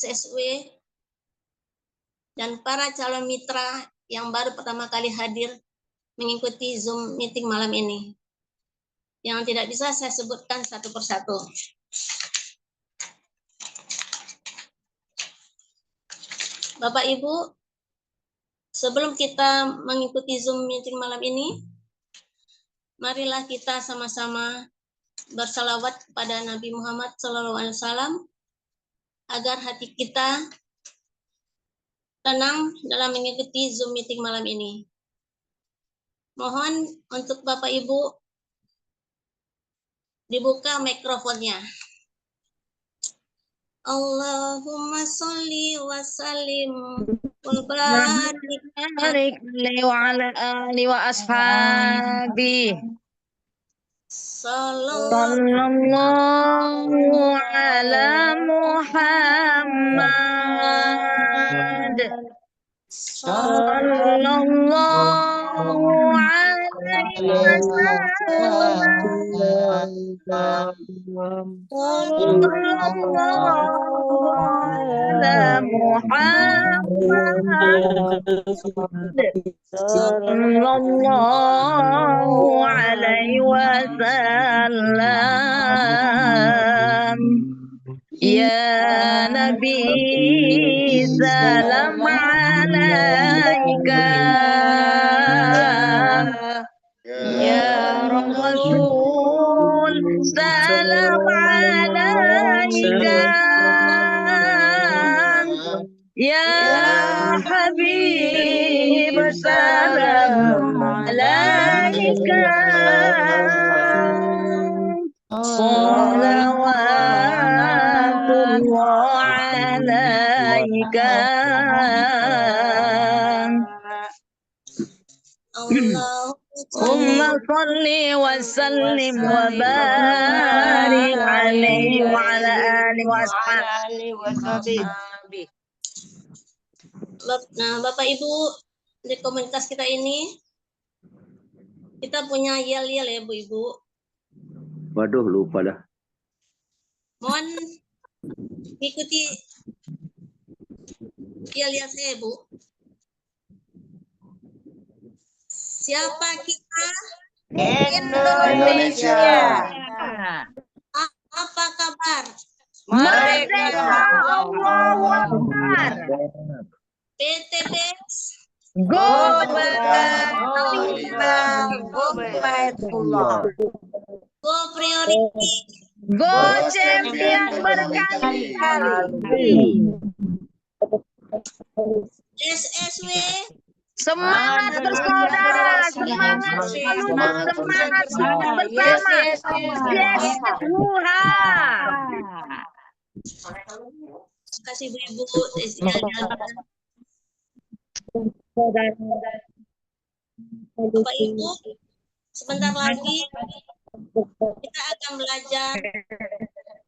SSW dan para calon mitra yang baru pertama kali hadir mengikuti Zoom meeting malam ini. Yang tidak bisa saya sebutkan satu persatu. Bapak Ibu, sebelum kita mengikuti Zoom meeting malam ini, marilah kita sama-sama bersalawat kepada Nabi Muhammad SAW agar hati kita tenang dalam mengikuti Zoom meeting malam ini. Mohon untuk Bapak Ibu dibuka mikrofonnya. Allahumma sholli wa sallim wa barik wa ala ali wa ashabi. Sallallahu ala Muhammad. Sallallahu alaihi wasallam. Sallallahu ala Muhammad. Sallallahu alaihi wasallam. Ya Nabi salam alaika, ya Rasul salam alaika, ya Habib salam alaika. Salawatullah alaika. Allahumma sholli wa sallim wa barik alaihi wa ala alihi wa ashabihi. Nah, Bapak Ibu, di komunitas kita ini kita punya yel-yel ya Bu Ibu. Waduh, lupa dah. Mohon ikuti yel-yel saya Bu. Siapa kita? Indonesia. Apa kabar? Merdeka, Allahu Akbar. PTBS. Go Baitullah. Go priority. Go champion berkali-kali. SSW. Semangat bersaudara, semangat bersama. Yes, Terima kasih Bu Ibu. Bapak Ibu, sebentar lagi kita akan belajar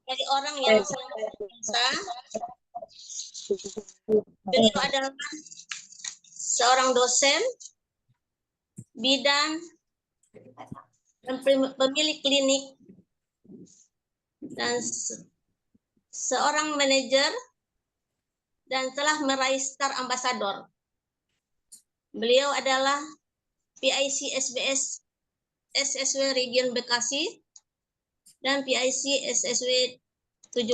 dari orang yang sangat biasa. Beliau adalah seorang dosen, bidan, dan pemilik klinik, dan seorang manajer, dan telah meraih Star Ambassador. Beliau adalah PIC SBS SSW Region Bekasi dan PIC SSW 17.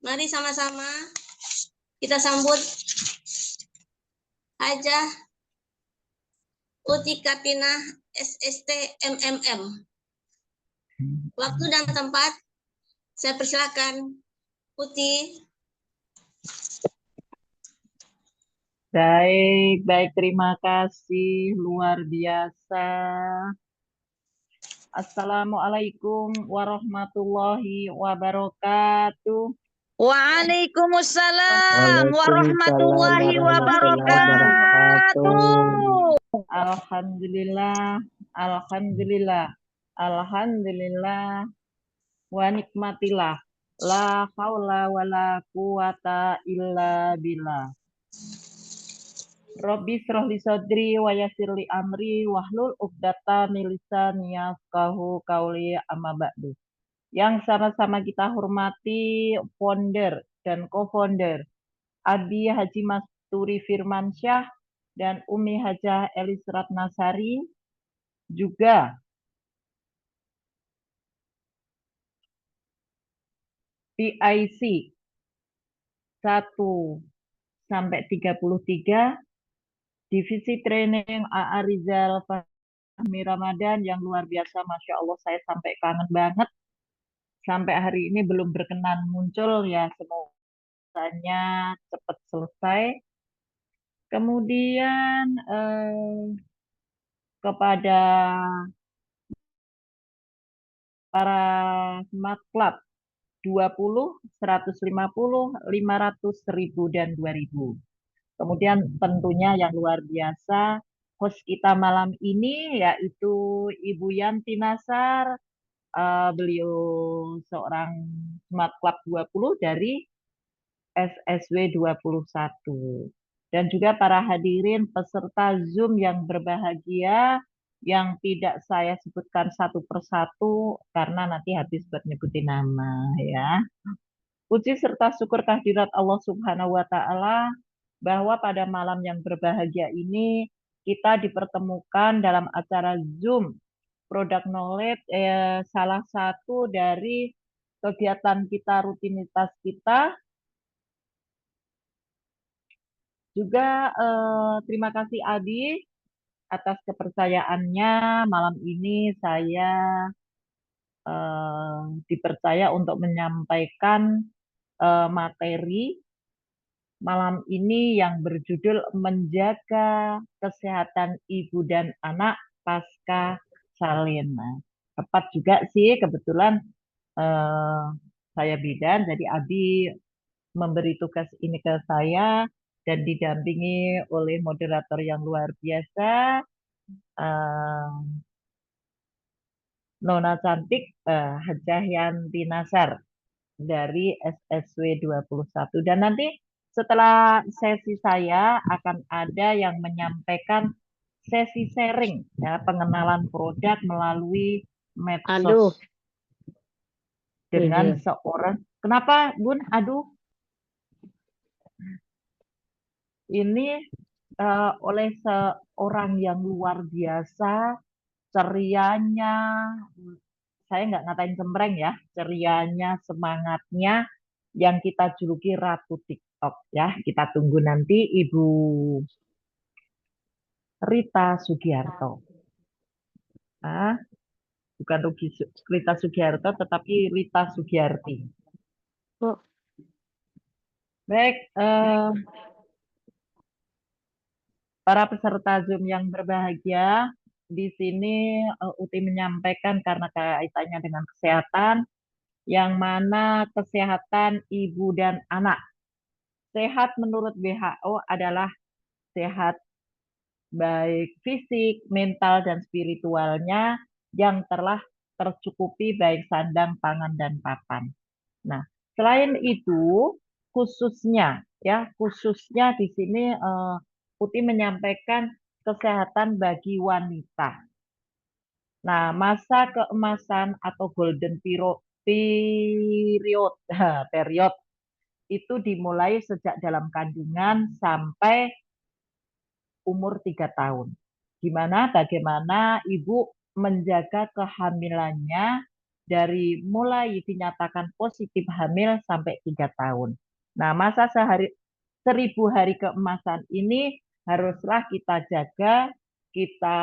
Mari sama-sama kita sambut Hajah Uti Katina SST MMM. Waktu dan tempat saya persilakan Uti. Baik, terima kasih, luar biasa. Assalamualaikum warahmatullahi wabarakatuh. Waalaikumsalam warahmatullahi wabarakatuh. Alhamdulillah, alhamdulillah, alhamdulillah, wa nikmatillah, la haula wa la quwata illa billah. Rabbi shrah li sadri wa yassir li amri wahlul 'uqdatam min lisani yafqahu qawli amma ba'du. yang sama-sama kita hormati founder dan co-founder Adi Haji Masturi Firmansyah dan Umi Hajah Elis Ratnasari, juga PIC 1 sampai 33, Divisi Training AA Rizal Fahmi Ramadan yang luar biasa, Masya Allah, saya sampai kangen banget. Sampai hari ini belum berkenan muncul, ya semoga cepat selesai. Kemudian kepada para Smart Club 20, 150, 500, 1000, dan 2000. Kemudian tentunya yang luar biasa, host kita malam ini yaitu Ibu Yanti Nasar. Beliau seorang Smart Club 20 dari SSW 21. Dan juga para hadirin peserta Zoom yang berbahagia, yang tidak saya sebutkan satu persatu karena nanti habis buat nyebutin nama, ya. Puji serta syukur kehadirat Allah Subhanahu wa Ta'ala bahwa pada malam yang berbahagia ini kita dipertemukan dalam acara Zoom Product Knowledge, salah satu dari kegiatan kita, rutinitas kita. Juga terima kasih Adi atas kepercayaannya. Malam ini saya dipercaya untuk menyampaikan materi malam ini yang berjudul Menjaga Kesehatan Ibu dan Anak Pasca Salin. Nah, tepat juga sih, kebetulan saya bidan, jadi Adi memberi tugas ini ke saya dan didampingi oleh moderator yang luar biasa, Nona cantik, Hajah Yanti Nasar dari SSW 21. Dan nanti setelah sesi saya akan ada yang menyampaikan sesi sharing, ya, pengenalan produk melalui medsos. Aduh. Dengan seorang, kenapa Bun? Aduh, ini oleh seorang yang luar biasa, cerianya, saya nggak ngatain cempreng ya, cerianya, semangatnya, yang kita juluki Ratu TikTok, ya. Kita tunggu nanti Ibu Rita Sugiarto. Bukan Rita Sugiarto, tetapi Rita Sugiarti. Baik, para peserta Zoom yang berbahagia, di sini Uti menyampaikan karena kaitannya dengan kesehatan, yang mana kesehatan ibu dan anak. Sehat menurut WHO adalah sehat baik fisik, mental, dan spiritualnya yang telah tercukupi baik sandang, pangan, dan papan. Nah, selain itu, khususnya di sini Uti menyampaikan kesehatan bagi wanita. Nah, masa keemasan atau golden period itu dimulai sejak dalam kandungan sampai umur 3 tahun. Bagaimana ibu menjaga kehamilannya dari mulai dinyatakan positif hamil sampai 3 tahun. Nah, masa 1000 hari keemasan ini haruslah kita jaga, kita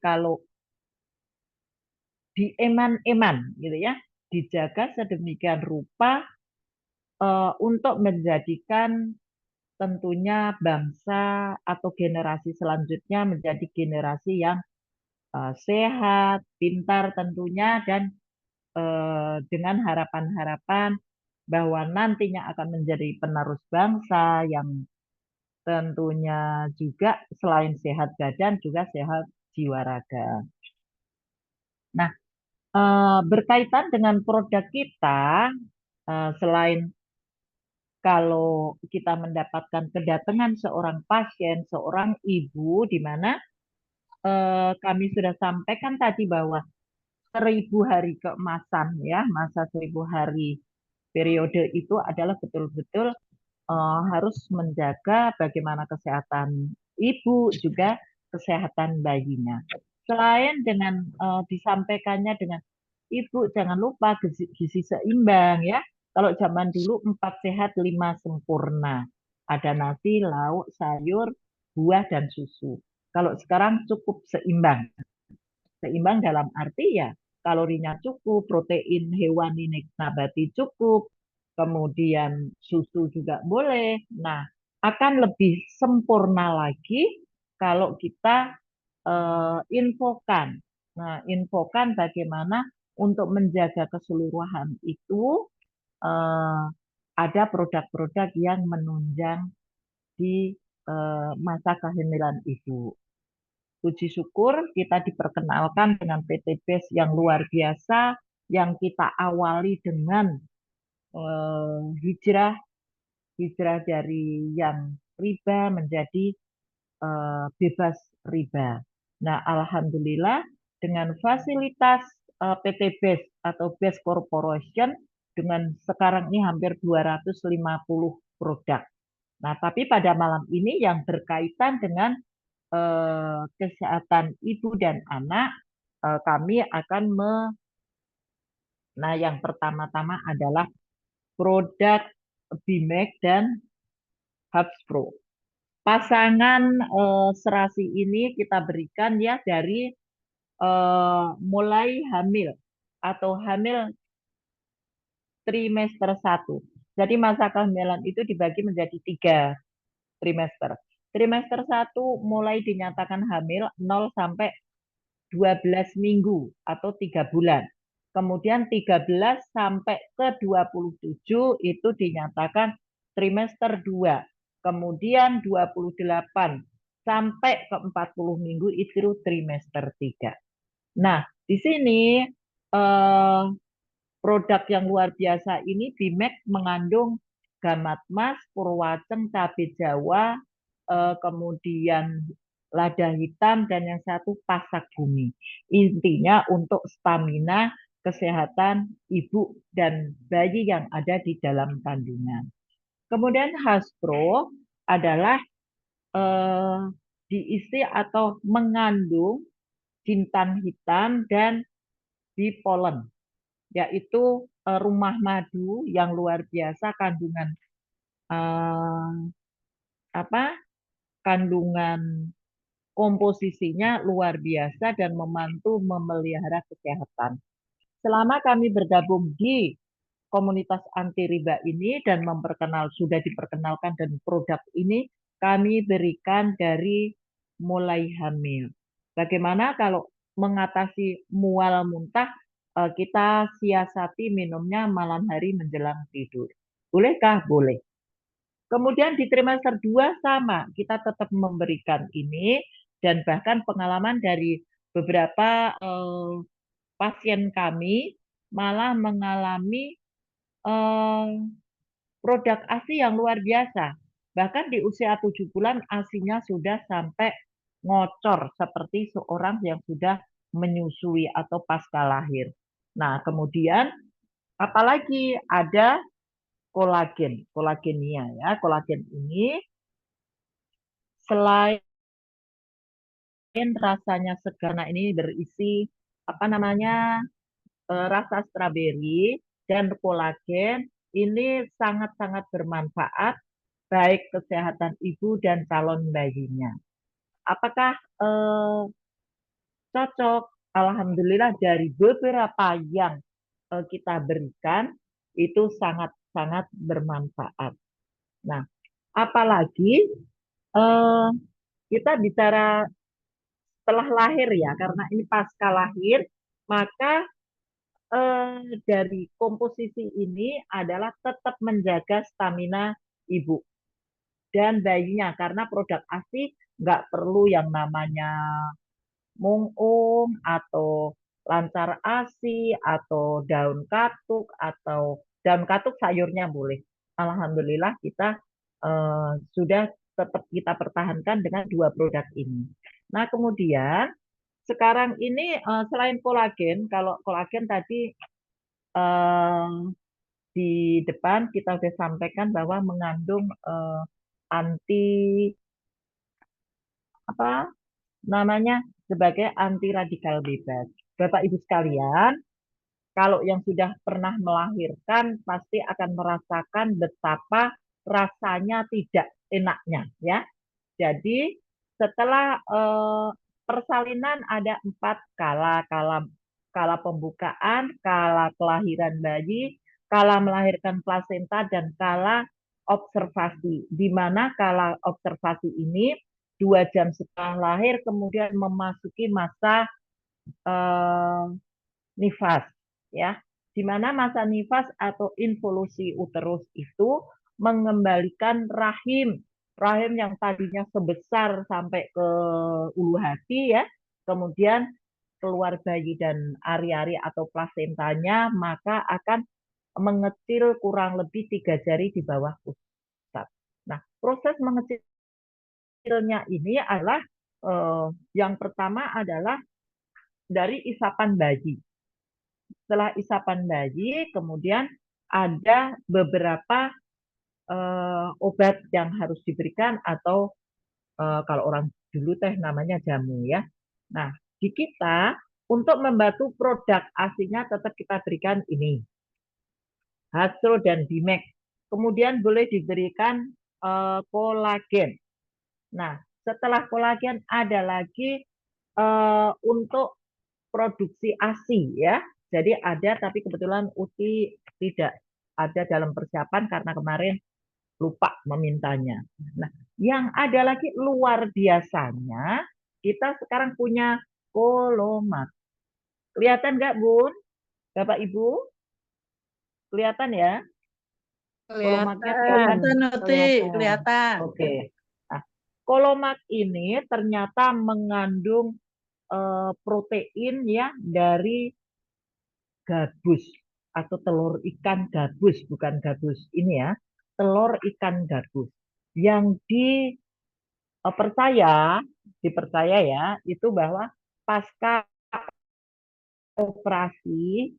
kalau dieman-eman gitu ya, dijaga sedemikian rupa untuk menjadikan tentunya bangsa atau generasi selanjutnya menjadi generasi yang sehat, pintar tentunya, dan dengan harapan-harapan bahwa nantinya akan menjadi penerus bangsa yang tentunya juga selain sehat badan juga sehat jiwa raga. Nah, berkaitan dengan produk kita, selain kalau kita mendapatkan kedatangan seorang pasien, seorang ibu, di mana kami sudah sampaikan tadi bahwa 1000 hari keemasan ya, masa 1000 hari periode itu adalah betul-betul harus menjaga bagaimana kesehatan ibu juga kesehatan bayinya. Selain dengan disampaikannya dengan ibu jangan lupa gizi seimbang ya. Kalau zaman dulu 4 sehat 5 sempurna. Ada nasi, lauk, sayur, buah dan susu. Kalau sekarang cukup seimbang. Seimbang dalam arti ya kalorinya cukup, protein hewani nabati cukup, kemudian susu juga boleh. Nah, akan lebih sempurna lagi kalau kita infokan. Nah, infokan bagaimana untuk menjaga keseluruhan itu ada produk-produk yang menunjang di masa kehamilan ibu. Puji syukur kita diperkenalkan dengan PT BES yang luar biasa yang kita awali dengan hijrah dari yang riba menjadi bebas riba. Nah, alhamdulillah dengan fasilitas PT BES atau BES Corporation dengan sekarang ini hampir 250 produk. Nah, tapi pada malam ini yang berkaitan dengan kesehatan ibu dan anak, kami akan nah yang pertama-tama adalah produk Bimek dan Habspro. Pasangan serasi ini kita berikan ya dari mulai hamil atau hamil trimester 1. Jadi masa kehamilan itu dibagi menjadi 3 trimester. Trimester 1 mulai dinyatakan hamil 0 sampai 12 minggu atau 3 bulan. Kemudian 13 sampai ke 27 itu dinyatakan trimester 2. Kemudian 28 sampai ke 40 minggu itu trimester 3. Nah, di sini produk yang luar biasa ini Bimek mengandung gamatmas, purwaceng, cabai Jawa, kemudian lada hitam, dan yang satu pasak bumi. Intinya untuk stamina kesehatan ibu dan bayi yang ada di dalam kandungan. Kemudian Haspro adalah diisi atau mengandung jintan hitam dan bipolen, yaitu rumah madu yang luar biasa kandungan kandungan komposisinya luar biasa dan membantu memelihara kesehatan. Selama kami bergabung di komunitas anti riba ini dan sudah diperkenalkan dan produk ini kami berikan dari mulai hamil. Bagaimana kalau mengatasi mual muntah, kita siasati minumnya malam hari menjelang tidur. Bolehkah? Boleh. Kemudian di trimester 2 sama, kita tetap memberikan ini dan bahkan pengalaman dari beberapa pasien kami malah mengalami produk ASI yang luar biasa. Bahkan di usia 7 bulan ASINya sudah sampai ngocor seperti seorang yang sudah menyusui atau pasca lahir. Nah, kemudian apalagi ada kolagenia ya. Kolagen ini selain rasanya segar, nah ini berisi rasa stroberi dan kolagen ini sangat-sangat bermanfaat baik kesehatan ibu dan calon bayinya. Apakah cocok? Alhamdulillah dari beberapa yang kita berikan itu sangat-sangat bermanfaat. Nah, apalagi kita bicara setelah lahir ya, karena ini pasca lahir, maka dari komposisi ini adalah tetap menjaga stamina ibu dan bayinya, karena produk ASI nggak perlu yang namanya mungung atau lancar ASI atau daun katuk sayurnya boleh. Alhamdulillah kita sudah tetap kita pertahankan dengan 2 produk ini. Nah, kemudian sekarang ini selain kolagen, kalau kolagen tadi di depan kita sudah sampaikan bahwa mengandung anti apa namanya sebagai anti radikal bebas. Bapak Ibu sekalian, kalau yang sudah pernah melahirkan pasti akan merasakan betapa rasanya tidak enaknya ya. Jadi setelah persalinan ada 4 kala pembukaan, kala kelahiran bayi, kala melahirkan plasenta, dan kala observasi. Di mana kala observasi ini 2 jam setelah lahir kemudian memasuki masa nifas, ya. Di mana masa nifas atau involusi uterus itu mengembalikan rahim yang tadinya sebesar sampai ke ulu hati ya, kemudian keluar bayi dan ari-ari atau plasentanya, maka akan mengecil kurang lebih 3 jari di bawah pusat. Nah, proses mengecilnya ini adalah yang pertama adalah dari isapan bayi. Setelah isapan bayi, kemudian ada beberapa obat yang harus diberikan atau kalau orang dulu teh namanya jamu ya. Nah, di kita untuk membantu produk asinya tetap kita berikan ini. Hastro dan Bimek. Kemudian boleh diberikan kolagen. Nah, setelah kolagen ada lagi untuk produksi ASI ya. Jadi ada tapi kebetulan Uti tidak ada dalam persiapan karena kemarin lupa memintanya. Nah, yang ada lagi luar biasanya, kita sekarang punya Kolomat. Kelihatan nggak, Bun? Bapak Ibu? Kelihatan ya? Kolomatnya kelihatan. kelihatan. Oke. Nah, Kolomat ini ternyata mengandung protein ya dari gabus atau telur ikan gabus, bukan gabus ini ya, telur ikan gabus yang dipercaya ya itu bahwa pasca operasi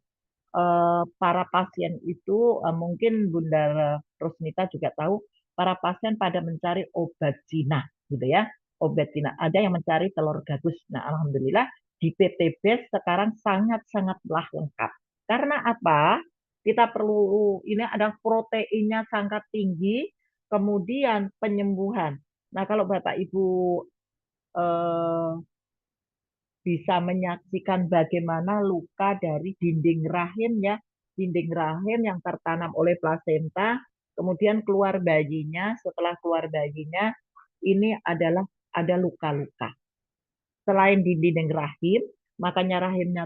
para pasien itu mungkin Bunda Rosnita juga tahu para pasien pada mencari obat Cina gitu ya, obat Cina ada yang mencari telur gabus. Nah, alhamdulillah di PTB sekarang sangat-sangatlah lengkap. Karena apa? Kita perlu ini ada proteinnya sangat tinggi, kemudian penyembuhan. Nah, kalau Bapak Ibu bisa menyaksikan bagaimana luka dari dinding rahim ya, dinding rahim yang tertanam oleh plasenta, kemudian keluar bayinya, setelah keluar bayinya ini adalah ada luka-luka. Selain di dinding rahim, makanya rahimnya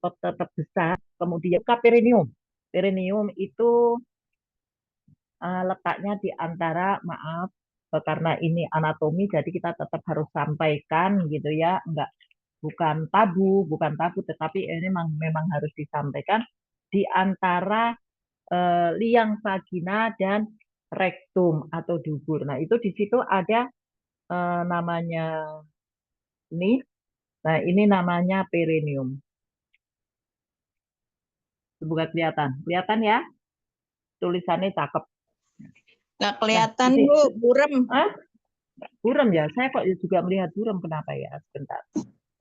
tetap besar. Kemudian perineum. Perineum itu letaknya di antara, maaf, karena ini anatomi, jadi kita tetap harus sampaikan gitu ya, bukan tabu, tetapi ini memang harus disampaikan di antara liang vagina dan rektum atau dubur. Nah, itu di situ ada namanya ini. Nah, ini namanya perineum. Bukan kelihatan. Kelihatan ya? Tulisannya cakep. Nggak kelihatan, Nah, Bu, burem. Hah? Buram ya? Saya kok juga melihat buram. Kenapa ya? Sebentar.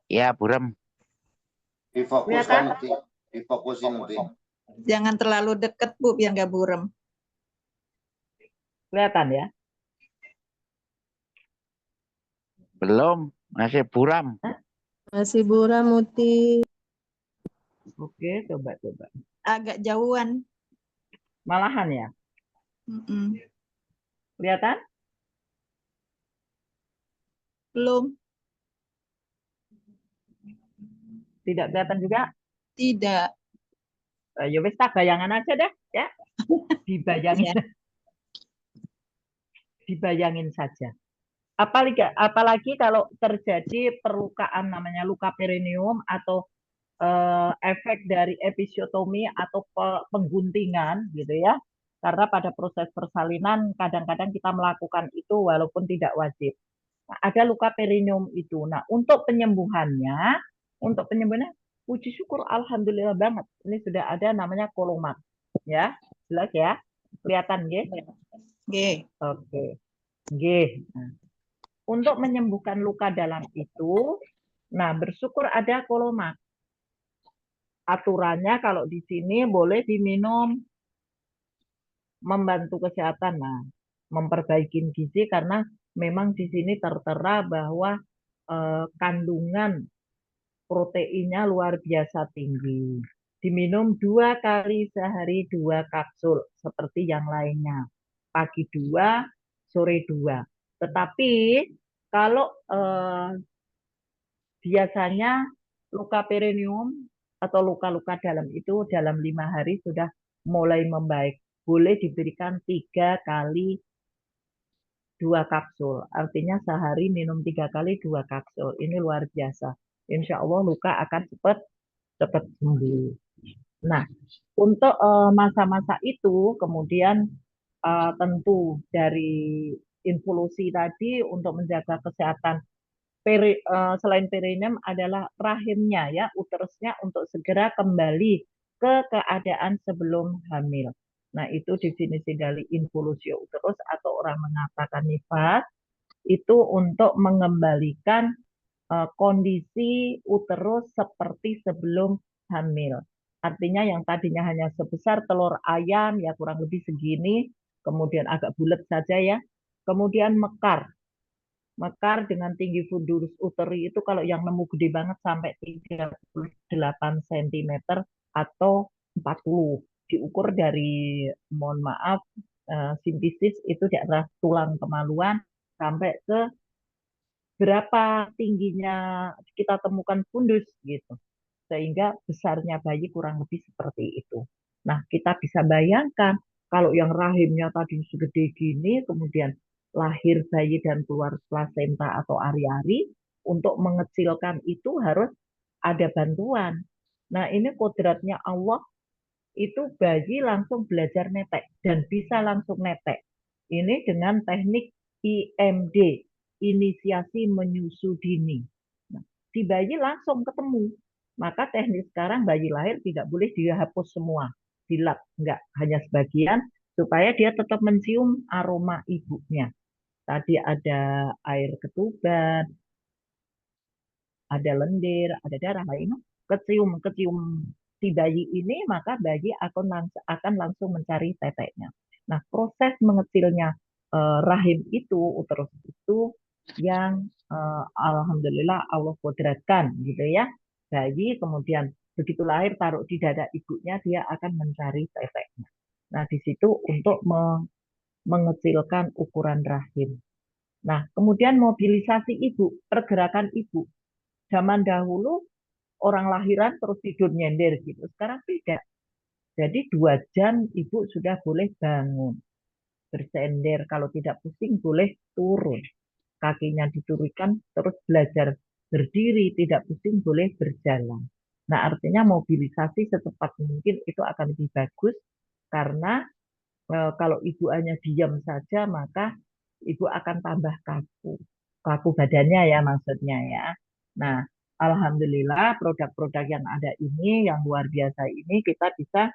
Ya, buram. Kelihatan? Difokusin nanti. Jangan terlalu deket, Bu, biar nggak burem. Kelihatan ya? Belum, masih buram. Masih buram, Muti. Oke, coba. Agak jauhan. Malahan ya? Mm-mm. Kelihatan? Belum. Tidak kelihatan juga? Tidak. Ya wes, tak bayangan aja deh ya. Dibayangin. Ya. Dibayangin saja. Apalagi kalau terjadi perlukaan namanya luka perineum atau efek dari episiotomi atau pengguntingan gitu ya. Karena pada proses persalinan kadang-kadang kita melakukan itu walaupun tidak wajib. Nah, ada luka perineum itu. Nah, untuk penyembuhannya, puji syukur alhamdulillah banget. Ini sudah ada namanya kolomak. Ya, jelas ya? Kelihatan, nggih? Nggih. Oke. Nggih. Nah, untuk menyembuhkan luka dalam itu, nah bersyukur ada kolomak. Aturannya kalau di sini boleh diminum, membantu kesehatan. Nah, memperbaiki gizi karena memang di sini tertera bahwa kandungan proteinnya luar biasa tinggi. Diminum 2 kali sehari 2 kapsul seperti yang lainnya. Pagi 2, sore 2. Tetapi kalau biasanya luka perineum atau luka-luka dalam itu dalam 5 hari sudah mulai membaik. Boleh diberikan 3 kali 2 kapsul. Artinya sehari minum 3 kali 2 kapsul. Ini luar biasa. Insya Allah luka akan cepat sembuh. Nah, untuk masa-masa itu kemudian tentu dari involusi tadi untuk menjaga kesehatan selain perineum adalah rahimnya ya, uterusnya untuk segera kembali ke keadaan sebelum hamil. Nah, itu definisi dari involusi uterus atau orang mengatakan nifas itu untuk mengembalikan kondisi uterus seperti sebelum hamil. Artinya yang tadinya hanya sebesar telur ayam ya kurang lebih segini, kemudian agak bulat saja ya, kemudian mekar dengan tinggi fundus uteri itu kalau yang nemu gede banget sampai 38 cm atau 40. Diukur dari, mohon maaf, sintesis itu di atas tulang kemaluan sampai ke berapa tingginya kita temukan fundus gitu. Sehingga besarnya bayi kurang lebih seperti itu. Nah, kita bisa bayangkan kalau yang rahimnya tadi segede gini, kemudian lahir bayi dan keluar plasenta atau ari-ari, untuk mengecilkan itu harus ada bantuan. Nah, ini kodratnya Allah, itu bayi langsung belajar netek dan bisa langsung netek. Ini dengan teknik IMD, inisiasi menyusu dini. Nah, si bayi langsung ketemu. Maka teknik sekarang bayi lahir tidak boleh dihapus semua, dilap, enggak, hanya sebagian supaya dia tetap mencium aroma ibunya. Tadi ada air ketuban, ada lendir, ada darah lain, kecium si bayi ini, maka bayi akan langsung mencari teteknya. Nah, proses mengecilnya rahim itu, uterus itu yang alhamdulillah Allah kodratkan gitu ya. Bayi kemudian begitu lahir taruh di dada ibunya, dia akan mencari teteknya. Nah, di situ untuk mengecilkan ukuran rahim. Nah, kemudian mobilisasi ibu, pergerakan ibu. Zaman dahulu orang lahiran terus tidur nyender gitu. Sekarang tidak. Jadi 2 jam ibu sudah boleh bangun. Bersender, kalau tidak pusing boleh turun. Kakinya diturunkan terus belajar berdiri, tidak pusing boleh berjalan. Nah, artinya mobilisasi secepat mungkin itu akan lebih bagus karena kalau ibu hanya diam saja maka ibu akan tambah kaku badannya ya maksudnya ya. Nah, alhamdulillah produk-produk yang ada ini yang luar biasa ini kita bisa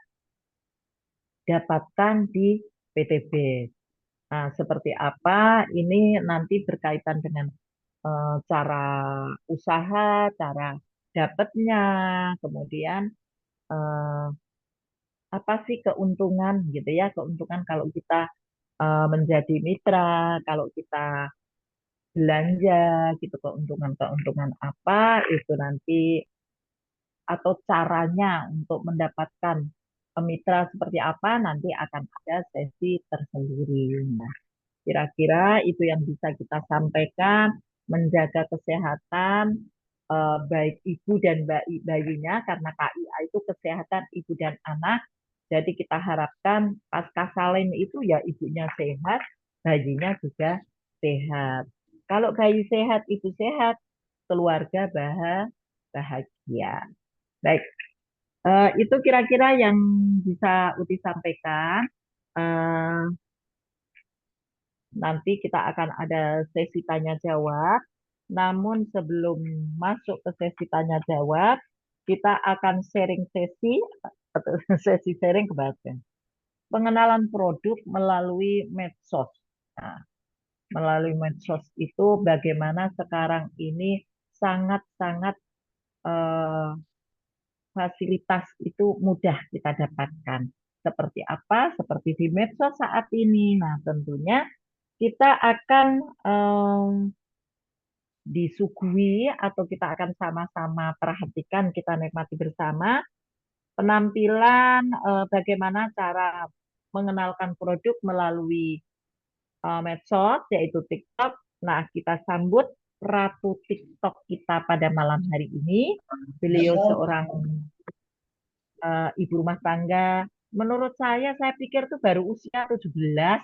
dapatkan di PTB. Nah, seperti apa ini nanti berkaitan dengan cara usaha, cara dapatnya, kemudian eh, apa sih keuntungan gitu ya, keuntungan kalau kita menjadi mitra, kalau kita belanja gitu, keuntungan-keuntungan apa itu nanti atau caranya untuk mendapatkan mitra seperti apa nanti akan ada sesi tersendiri. Nah, kira-kira itu yang bisa kita sampaikan, menjaga kesehatan baik ibu dan bayinya karena KIA itu kesehatan ibu dan anak. Jadi kita harapkan pasca salin itu ya ibunya sehat, bayinya juga sehat. Kalau bayi sehat, ibu sehat, keluarga bahagia. Baik, itu kira-kira yang bisa Uti sampaikan. eh, nanti kita akan ada sesi tanya jawab. Namun sebelum masuk ke sesi tanya jawab, kita akan sharing sesi atau sesi sharing kebahagiaan. Pengenalan produk melalui medsos. Nah, melalui medsos itu bagaimana sekarang ini sangat-sangat eh, fasilitas itu mudah kita dapatkan. Seperti apa? Seperti di medsos saat ini. Nah, tentunya kita akan disuguhi atau kita akan sama-sama perhatikan, kita nikmati bersama penampilan bagaimana cara mengenalkan produk melalui medsos, yaitu TikTok. Nah, kita sambut Ratu TikTok kita pada malam hari ini. Beliau seorang ibu rumah tangga. Menurut saya pikir tuh baru usia 17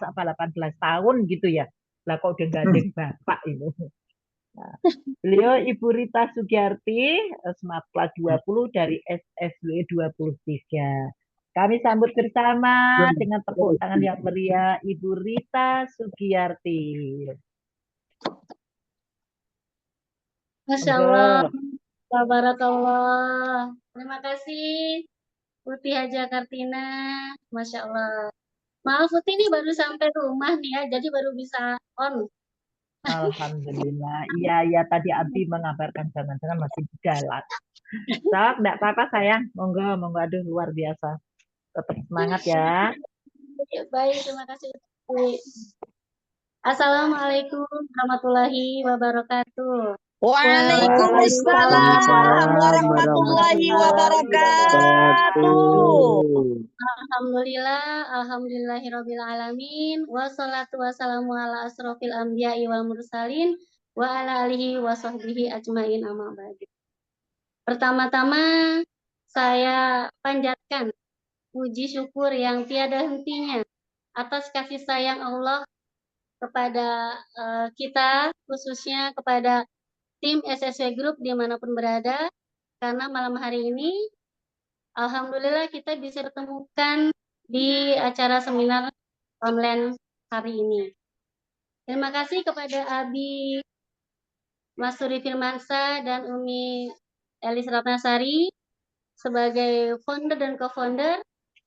apa 18 tahun gitu ya. Lah kok udah gandeng bapak ini. Nah, beliau Ibu Rita Sugiarti, Smart Class 20 dari SSW 23. Kami sambut bersama dengan tepuk tangan yang meriah Ibu Rita Sugiarti. Masya Allah, Tabarakallah. Terima kasih, Uti Haja Kartina. Masya Allah. Maaf, Uti ini baru sampai rumah nih ya, jadi baru bisa on. Alhamdulillah. Iya, tadi Abi mengabarkan jangan-jangan masih di jalan. Sok, enggak apa-apa sayang. Monggo, aduh luar biasa. Tetap semangat ya. Baik, terima kasih, Uti. Assalamualaikum warahmatullahi wabarakatuh. Waalaikumsalam warahmatullahi wabarakatuh. Alhamdulillahirabbil alamin. Wassalatu wassalamu ala asrofil anbiya'i wal mursalin wa ala alihi wa sahbihi ajmain amma ba'du. Pertama-tama saya panjatkan puji syukur yang tiada hentinya atas kasih sayang Allah kepada kita, khususnya kepada tim SSW Group dimanapun berada, karena malam hari ini alhamdulillah kita bisa ditemukan di acara seminar online hari ini. Terima kasih kepada Abi Masuri Firmansa dan Umi Elis Ratnasari sebagai founder dan co-founder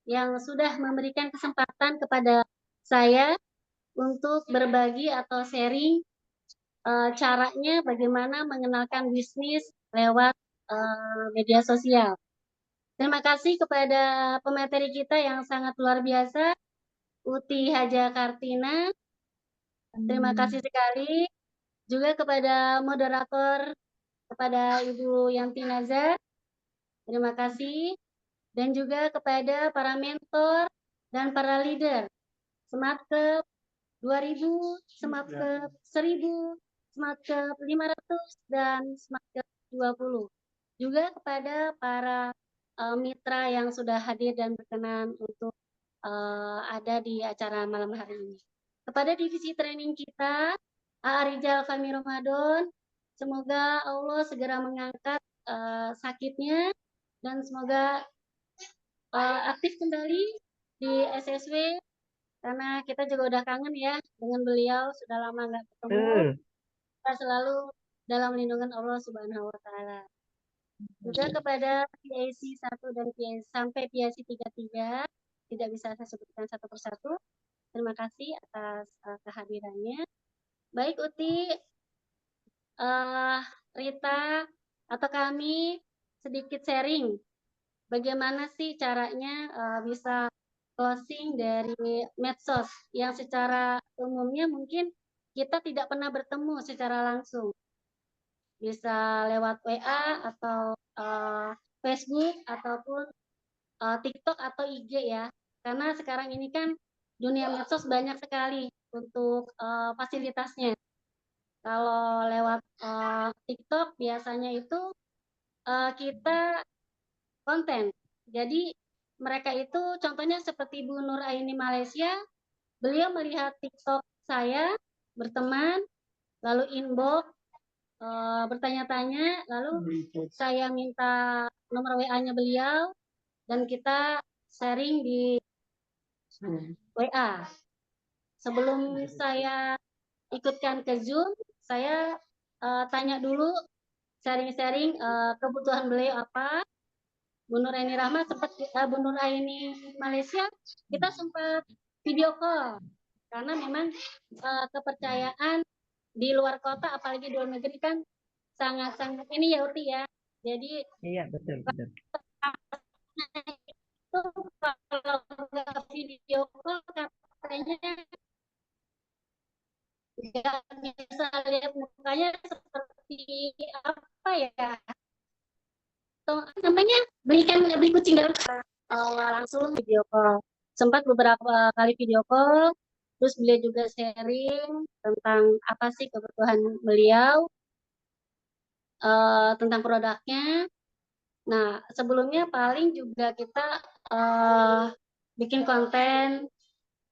yang sudah memberikan kesempatan kepada saya untuk berbagi atau sharing caranya bagaimana mengenalkan bisnis lewat media sosial. Terima kasih kepada pemateri kita yang sangat luar biasa, Uti Haja Kartina. Terima kasih sekali. Juga kepada moderator, kepada Ibu Yanti Nazar. Terima kasih. Dan juga kepada para mentor dan para leader. Smart Club 2000, Smart Club 1000, Smart Club 500, dan Smart Club 20. Juga kepada para mitra yang sudah hadir dan berkenan untuk ada di acara malam hari ini. Kepada divisi training kita, Rijal Fahmi Ramadan, semoga Allah segera mengangkat sakitnya dan semoga aktif kembali di SSW, karena kita juga udah kangen ya dengan beliau, sudah lama nggak ketemu. Kita selalu dalam lindungan Allah Subhanahu wa Ta'ala. Juga kepada PAC 1 dan PAC sampai PAC 33, tidak bisa saya sebutkan satu persatu. Terima kasih atas kehadirannya. Baik Uti, Rita, atau kami sedikit sharing bagaimana sih caranya bisa closing dari medsos yang secara umumnya mungkin kita tidak pernah bertemu secara langsung. Bisa lewat WA atau Facebook ataupun TikTok atau IG ya. Karena sekarang ini kan dunia medsos banyak sekali untuk fasilitasnya. Kalau lewat TikTok biasanya itu kita konten. Jadi mereka itu contohnya seperti Bu Nur Aini Malaysia, beliau melihat TikTok saya, berteman, lalu inbox, bertanya-tanya, lalu saya minta nomor WA-nya beliau, dan kita sharing di WA. Sebelum saya ikutkan ke Zoom, saya tanya dulu, sharing-sharing kebutuhan beliau apa. Bu Nur Aini Rahma sempat Bu Nur Aini Malaysia, kita sempat video call karena memang kepercayaan di luar kota apalagi di luar negeri kan sangat-sangat ini ya Uti ya. Jadi Iya, betul, betul. itu kalau nggak video call katanya nggak bisa lihat mukanya seperti apa ya. Atau namanya beli kucing dalam langsung video call. Sempat beberapa kali video call, terus beliau juga sharing tentang apa sih kebutuhan beliau, tentang produknya. Nah, sebelumnya paling juga kita bikin konten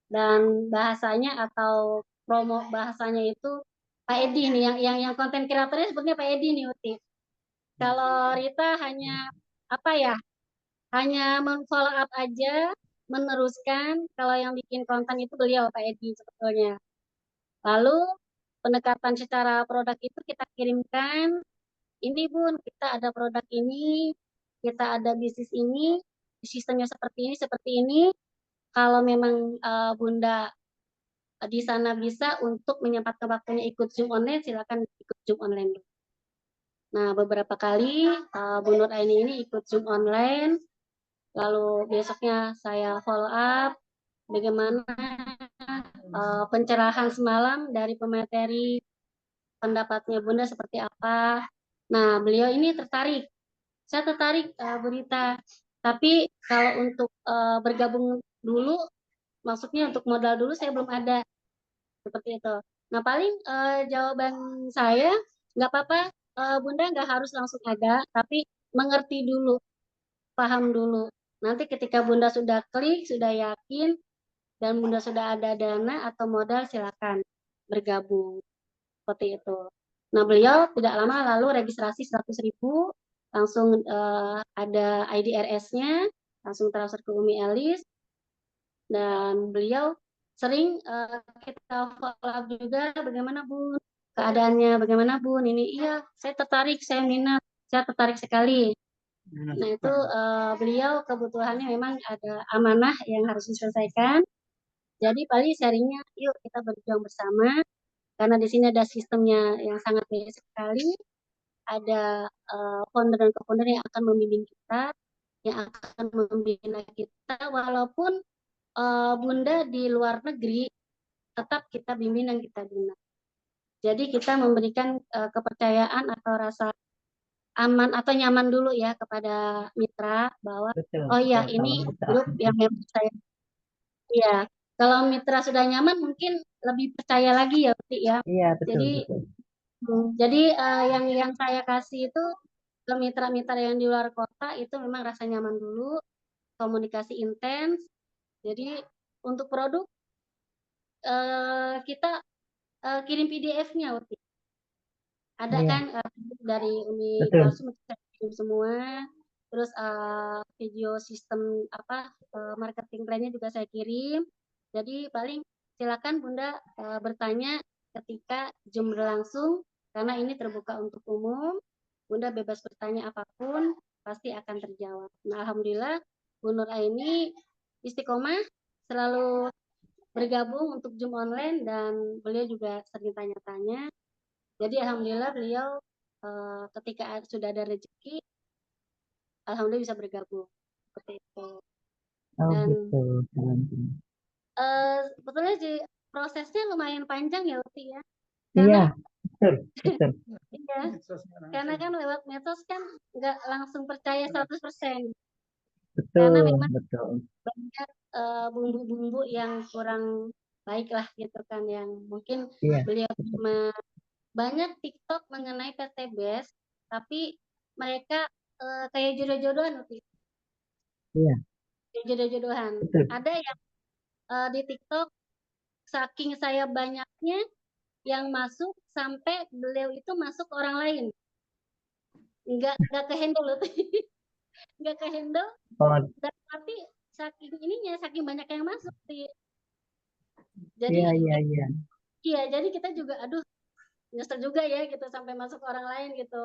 dan bahasanya atau promo bahasanya itu Pak Edi nih, yang konten kreatornya sebetulnya Pak Edi nih, Uti. Kalau Rita hanya apa ya? Hanya follow up aja, meneruskan. Kalau yang bikin konten itu beliau Pak Edi sebetulnya. Lalu pendekatan secara produk itu kita kirimkan. Ini Bun, kita ada produk ini, kita ada bisnis ini, sistemnya seperti ini. Kalau memang Bunda di sana bisa untuk menyempatkan waktunya ikut Zoom online, silakan ikut Zoom online. Nah, beberapa kali Bu Nur Aini ini ikut Zoom online, lalu besoknya saya follow up bagaimana pencerahan semalam dari pemateri, pendapatnya Bunda seperti apa. Nah, beliau ini tertarik. Saya tertarik, Bu Rita. Tapi kalau untuk bergabung dulu, maksudnya untuk modal dulu saya belum ada. Seperti itu. Nah, paling jawaban saya, nggak apa-apa, Bunda nggak harus langsung ada, tapi mengerti dulu, paham dulu. Nanti ketika Bunda sudah klik, sudah yakin, dan Bunda sudah ada dana atau modal, silakan bergabung. Seperti itu. Nah, beliau tidak lama lalu registrasi 100.000, langsung ada IDRS-nya, langsung transfer ke Umi Elis, dan beliau sering kita follow up juga, bagaimana Bun keadaannya, bagaimana Bun ini, iya saya tertarik, saya minat, saya tertarik sekali. Nah itu beliau kebutuhannya memang ada amanah yang harus diselesaikan. Jadi paling sharingnya, yuk kita berjuang bersama, karena di sini ada sistemnya yang sangat basic sekali, ada founder dan co-founder yang akan membimbing kita, yang akan membina kita, walaupun Bunda di luar negeri, tetap kita bimbing dan kita bina. Jadi kita memberikan kepercayaan atau rasa aman atau nyaman dulu ya kepada mitra bahwa Betul, oh iya betul. ini Kalau grup yang memang saya, ya kalau mitra sudah nyaman mungkin lebih percaya lagi ya, Uti ya. iya, betul, Jadi betul. jadi yang saya kasih itu ke mitra-mitra yang di luar kota itu memang rasa nyaman dulu, komunikasi intens. Jadi untuk produk kita kirim PDF-nya, Uti. Ada Iya, kan dari Uni betul. Palsu kita kirim semua. Terus video sistem marketing plan-nya juga saya kirim. Jadi paling silakan Bunda bertanya ketika Zoom berlangsung, karena ini terbuka untuk umum. Bunda bebas bertanya apapun, pasti akan terjawab. Nah, alhamdulillah Bu Nur Aini istiqomah selalu bergabung untuk Zoom online, dan beliau juga sering tanya-tanya. Jadi alhamdulillah beliau ketika sudah ada rezeki, alhamdulillah bisa bergabung seperti itu. Oh Dan gitu. sebetulnya sih prosesnya lumayan panjang ya Uti ya. Iya, Karena betul, betul. iya, karena kan lewat medsos kan nggak langsung percaya 100%. Karena Betul, memang betul. banyak bumbu-bumbu yang kurang baik lah gitu kan, yang mungkin Iya, beliau cuma banyak TikTok mengenai PTBS, tapi mereka kayak jodoh-jodohan, Uti. iya, Jodoh-jodohan. betul. Ada yang di TikTok saking saya banyaknya yang masuk sampai beliau itu masuk ke orang lain. Nggak ke handle, Uti. Nggak ke handle. Oh, Dan tapi saking ininya, saking banyak yang masuk sih. Iya, Jadi iya, iya. iya, jadi kita juga aduh nyesel juga ya gitu sampai masuk ke orang lain gitu.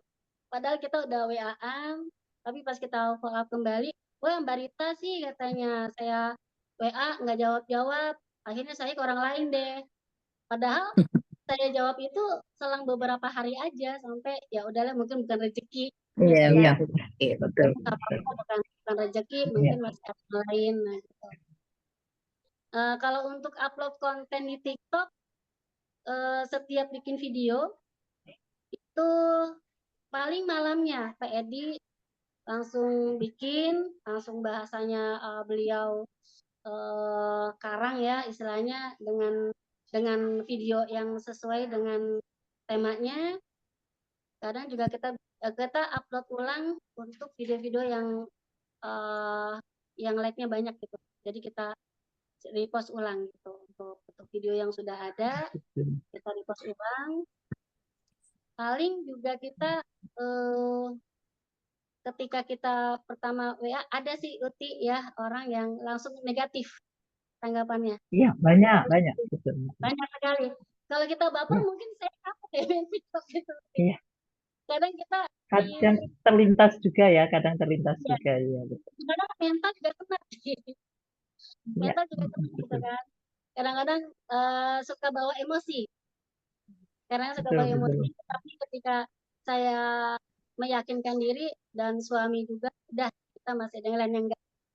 Padahal kita udah WA-an, tapi pas kita follow up kembali, wah Mbak Rita sih katanya saya WA nggak jawab-jawab. Akhirnya saya ke orang lain deh. Padahal saya jawab itu selang beberapa hari aja sampai ya udahlah mungkin bukan rezeki Iya, gitu iya, kan. iya, betul. Nggak apa-apa bukan rezeki, Iya. mungkin masih ada yang lain. Nah, gitu. Kalau untuk upload konten di TikTok, setiap bikin video itu paling malamnya Pak Edi langsung bikin, langsung bahasanya beliau karang ya istilahnya dengan video yang sesuai dengan temanya. Kadang juga kita upload ulang untuk video-video yang like-nya banyak gitu. Jadi kita repost ulang gitu untuk video yang sudah ada kita repost ulang. Paling juga kita ketika kita pertama WA ada sih Uti ya orang yang langsung negatif tanggapannya. Iya, banyak, betul. Banyak sekali. Kalau kita baper Iya. mungkin saya kapok ya main TikTok gitu. Iya. Kadang kita Kadang terlintas juga ya, kadang terlintas Iya. juga ya. kadang mental juga kena. Iya. Mental juga kena gitu Betul, kan. Kadang-kadang suka bawa emosi. Karena suka betul, bawa betul. emosi, tapi ketika saya meyakinkan diri dan suami juga, udah kita masih ada yang lain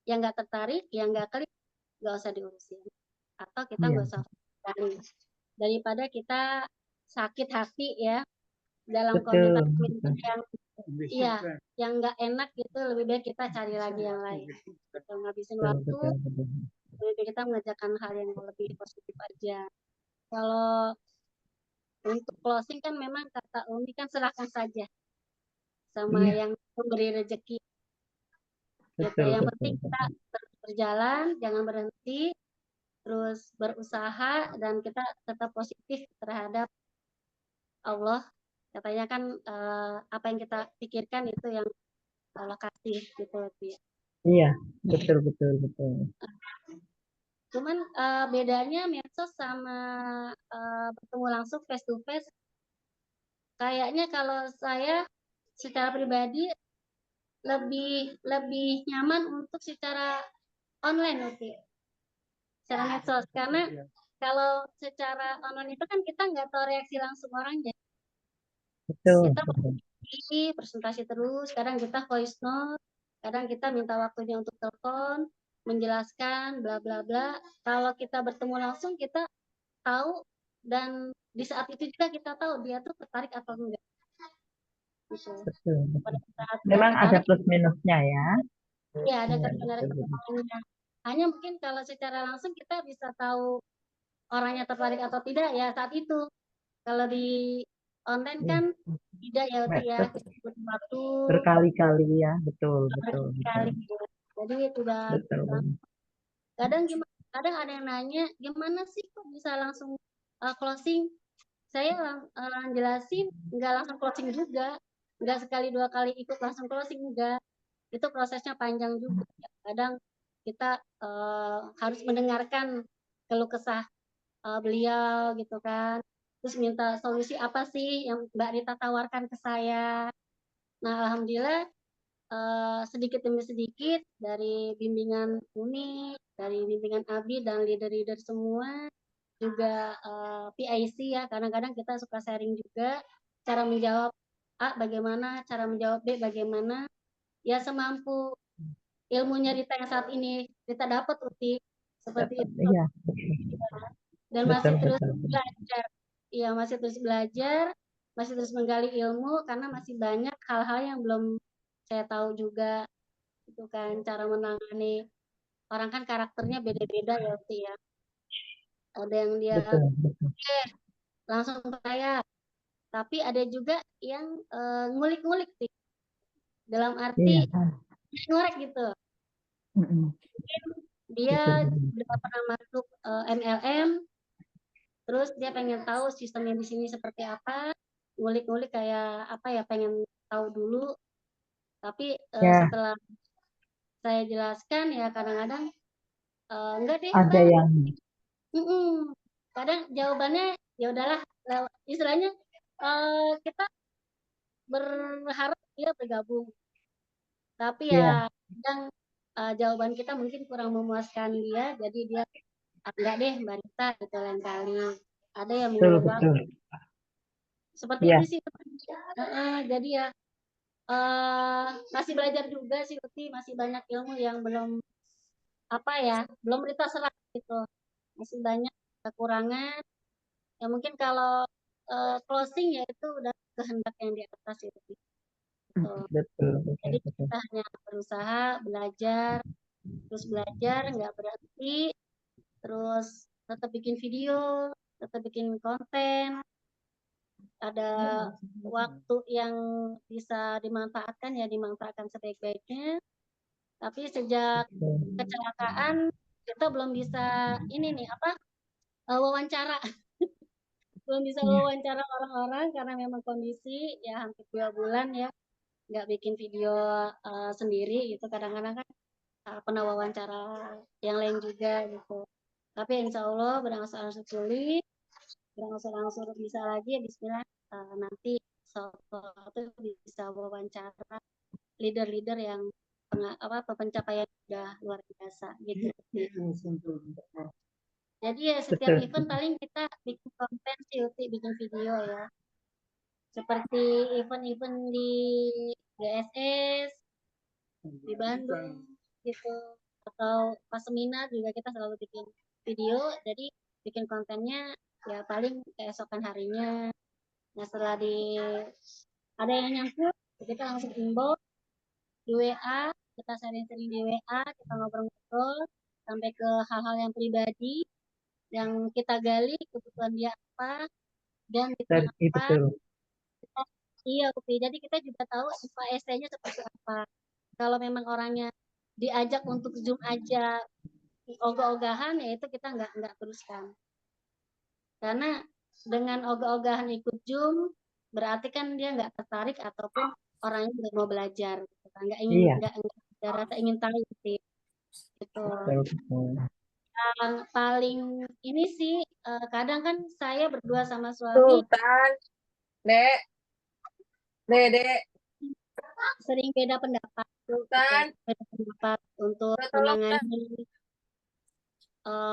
yang nggak tertarik, yang nggak klik, nggak usah diurusin. Atau kita Iya. nggak usah cari. Daripada kita sakit hati ya dalam Betul, komentar-komentar betul. yang nggak enak gitu, lebih baik kita cari lagi yang lain. Gitu, ngabisin Betul, waktu, betul, betul. lebih baik kita mengerjakan hal yang lebih positif aja. Kalau untuk closing kan memang kata Umi kan serahkan saja sama Iya, yang memberi rezeki. Gitu. betul, Yang betul, penting kita betul. terus berjalan, jangan berhenti, terus berusaha dan kita tetap positif terhadap Allah. Katanya kan apa yang kita pikirkan itu yang Allah kasih gitu. Iya, betul, betul, betul. Cuman bedanya medsos sama bertemu langsung face to face, kayaknya kalau saya secara pribadi lebih nyaman untuk secara online oke. Secara medsos karena kalau secara online itu kan kita nggak tahu reaksi langsung orangnya. Betul, Kita betul. presentasi terus, kadang kita voice note, kadang kita minta waktunya untuk telepon, menjelaskan bla bla bla. Kalau kita bertemu langsung kita tahu dan di saat itu juga kita tahu dia tuh tertarik atau enggak. Gitu. Betul, Pada betul. saat dia Memang ada tertarik, plus minusnya ya. ya ada Iya, kekurangan betul, betul. kekurangannya. Hanya mungkin kalau secara langsung kita bisa tahu orangnya tertarik atau tidak ya saat itu. Kalau di online Iya. kan tidak ya Uti ya, Medsos kita butuh waktu berkali-kali ya, betul, betul, betul. berkali-kali. Jadi tidak Betul. kadang ada yang nanya gimana sih kok bisa langsung closing. Saya jelasin nggak langsung closing juga, nggak sekali dua kali ikut langsung closing enggak. Itu prosesnya panjang juga. Kadang kita harus mendengarkan keluh kesah beliau gitu kan. Terus minta solusi apa sih yang Mbak Rita tawarkan ke saya. Nah, alhamdulillah sedikit demi sedikit dari bimbingan Umi, dari bimbingan Abi dan leader-leader semua, juga PIC ya, kadang-kadang kita suka sharing juga cara menjawab A bagaimana, cara menjawab B bagaimana, ya semampu ilmunya Rita yang saat ini Rita dapat Uti seperti itu Iya, dan betul, masih terus betul. belajar, iya masih terus belajar, masih terus menggali ilmu karena masih banyak hal-hal yang belum saya tahu juga itu kan cara menangani orang kan karakternya beda-beda ya Uti ya, ada yang dia Betul, betul. langsung percaya tapi ada juga yang ngulik-ngulik sih dalam Iya. arti ngorek gitu. Mm-mm. Mungkin Betul, dia betul. udah pernah masuk MLM, terus dia pengen tahu sistemnya di sini seperti apa, ngulik-ngulik kayak apa ya, pengen tahu dulu. Tapi Ya, setelah saya jelaskan ya kadang-kadang Enggak deh, Ada Mbak. yang Kadang jawabannya ya udahlah, istilahnya kita berharap dia bergabung. Tapi Iya. ya kadang jawaban kita mungkin kurang memuaskan dia, jadi dia enggak deh Mbak Rita gitu lain kali. Ada yang Betul, mengulur waktu. betul. Seperti Iya. itu sih. Jadi ya masih belajar juga sih Uti, masih banyak ilmu yang belum belum Rita serap gitu. Masih banyak kekurangan. Ya mungkin kalau closing ya itu udah kehendak yang di atas itu. Gitu. Betul, Jadi betul. kita hanya berusaha belajar, terus belajar nggak berhenti, terus tetap bikin video, tetap bikin konten, ada waktu yang bisa dimanfaatkan ya dimanfaatkan sebaik-baiknya. Tapi sejak kecelakaan kita belum bisa wawancara, belum bisa wawancara orang-orang karena memang kondisi ya hampir 2 bulan ya nggak bikin video sendiri gitu. Kadang-kadang kan pernah wawancara yang lain juga gitu. Tapi insya Allah berangsur-angsur pulih, berangsur-angsur bisa lagi ya Bismillah, nanti suatu bisa wawancara leader-leader yang pencapaian udah luar biasa gitu. Jadi ya setiap Betul. event paling kita bikin konten sih Uti, bikin video ya. Seperti event-event di GSS, di Bandung gitu, atau pas seminar juga kita selalu bikin video, jadi bikin kontennya ya paling keesokan harinya. Nah setelah ada yang nyangkut kita langsung inbox di WA, kita sering-sering di WA, kita ngobrol-ngobrol sampai ke hal-hal yang pribadi yang kita gali kebutuhan dia apa dan kita apa. Betul. Iya, Upi. Jadi kita juga tahu ST-nya seperti apa. Kalau memang orangnya diajak untuk Zoom aja ogah-ogahan, ya itu kita nggak teruskan. Karena dengan ogah-ogahan ikut Zoom, berarti kan dia nggak tertarik ataupun orangnya nggak mau belajar, gitu kan. Nggak ada rasa ingin tahu sih. Gitu. Betul. Yang paling ini sih, kadang kan saya berdua sama suami Sultan, Dek, Dek, sering beda pendapat. Sultan, Beda pendapat untuk tolong menangani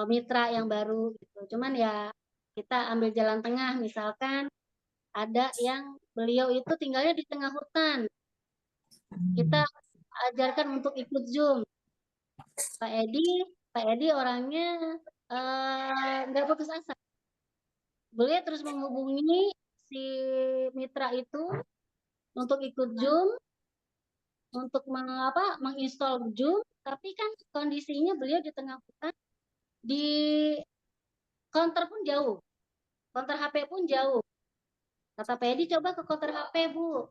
mitra yang baru gitu. Cuman ya kita ambil jalan tengah, misalkan ada yang beliau itu tinggalnya di tengah hutan, kita ajarkan untuk ikut Zoom. Pak Edi orangnya nggak putus asa, beliau terus menghubungi si mitra itu untuk ikut Zoom, untuk menginstall Zoom, tapi kan kondisinya beliau di tengah hutan, di counter pun jauh, counter HP pun jauh. Kata Pak Edi, coba ke counter HP, Bu.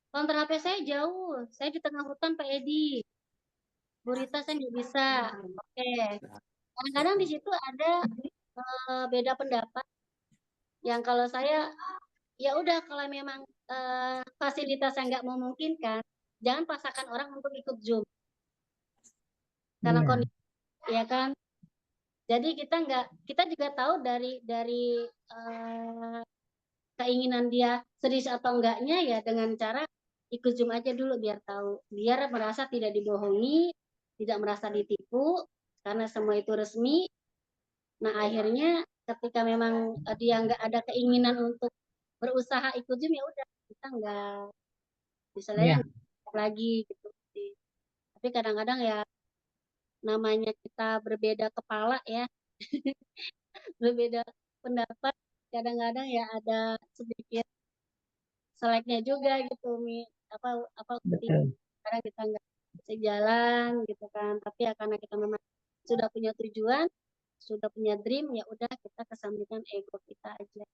Counter HP saya jauh, saya di tengah hutan, Pak Edi. Bu Rita, saya nggak bisa. Oke. Kadang-kadang di situ ada beda pendapat. Yang kalau saya, ya udah kalau memang fasilitas yang nggak memungkinkan, jangan paksakan orang untuk ikut Zoom. Karena kondisi, ya kan. Jadi kita juga tahu dari keinginan dia serius atau enggaknya ya dengan cara ikut Zoom aja dulu biar tahu, biar merasa tidak dibohongi, tidak merasa ditipu karena semua itu resmi. Nah akhirnya ketika memang dia nggak ada keinginan untuk berusaha ikut Zoom, ya udah kita nggak misalnya lagi gitu. Tapi kadang-kadang ya namanya kita berbeda kepala ya, berbeda pendapat, kadang-kadang ya ada sedikit seleknya juga gitu kadang kita nggak sejalan gitu kan, tapi ya karena kita memang sudah punya tujuan, sudah punya dream, ya udah kita kesampingkan ego kita aja.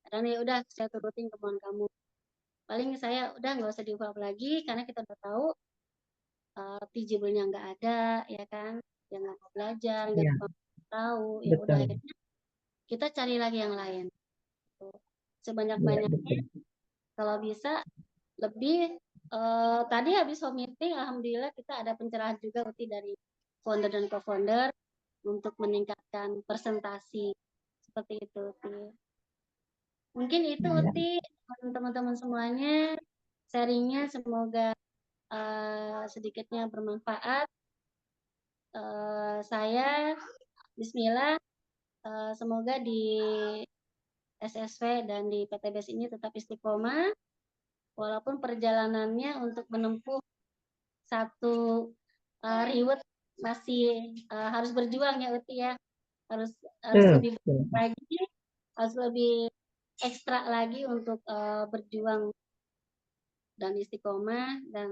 Kadang ya udah saya turutin kemauan kamu, paling saya udah nggak usah diubah lagi karena kita udah tahu teachable-nya nggak ada, ya kan, yang nggak mau belajar, nggak mau tahu, ya udah akhirnya kita cari lagi yang lain sebanyak-banyaknya. Kalau bisa lebih tadi habis home meeting, alhamdulillah kita ada pencerahan juga Uti dari founder dan co-founder. untuk meningkatkan presentasi. Seperti itu, Uti. Mungkin itu, Iya. Uti, teman-teman semuanya. Sharingnya semoga sedikitnya bermanfaat. Saya Bismillah, semoga di SSW dan di PTBS ini tetap istiqomah, walaupun perjalanannya untuk menempuh satu reward masih harus berjuang ya Uti ya, harus lebih Betul. lagi, harus lebih ekstra lagi untuk berjuang dan istiqomah, dan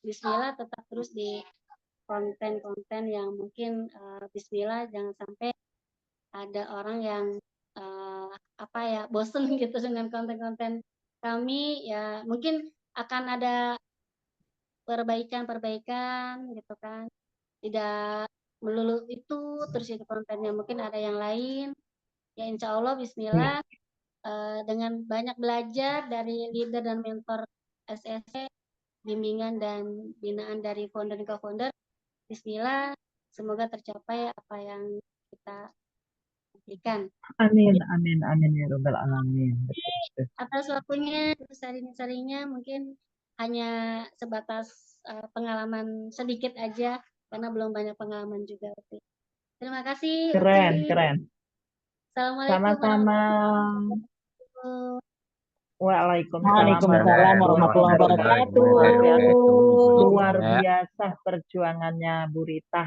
Bismillah tetap terus di konten-konten yang mungkin Bismillah jangan sampai ada orang yang bosen gitu dengan konten-konten kami, ya mungkin akan ada perbaikan gitu kan, tidak melulu itu terus itu kontennya, mungkin ada yang lain ya. Insya Allah Bismillah dengan banyak belajar dari leader dan mentor SSC, bimbingan dan binaan dari founder dan co-founder, Bismillah semoga tercapai apa yang kita berikan. Amin, amin, amin ya Rabbal Alamin. Betul. Atas waktunya, sharing-sharingnya mungkin hanya sebatas pengalaman sedikit aja, karena belum banyak pengalaman juga. Terima kasih. Keren, Uti. keren. Assalamualaikum Sama-sama. warahmatullahi Waalaikumsalam Waalaikumsalam warahmatullahi wabarakatuh. Luar biasa, wabarakatuh. luar Ya. biasa perjuangannya Bu Rita.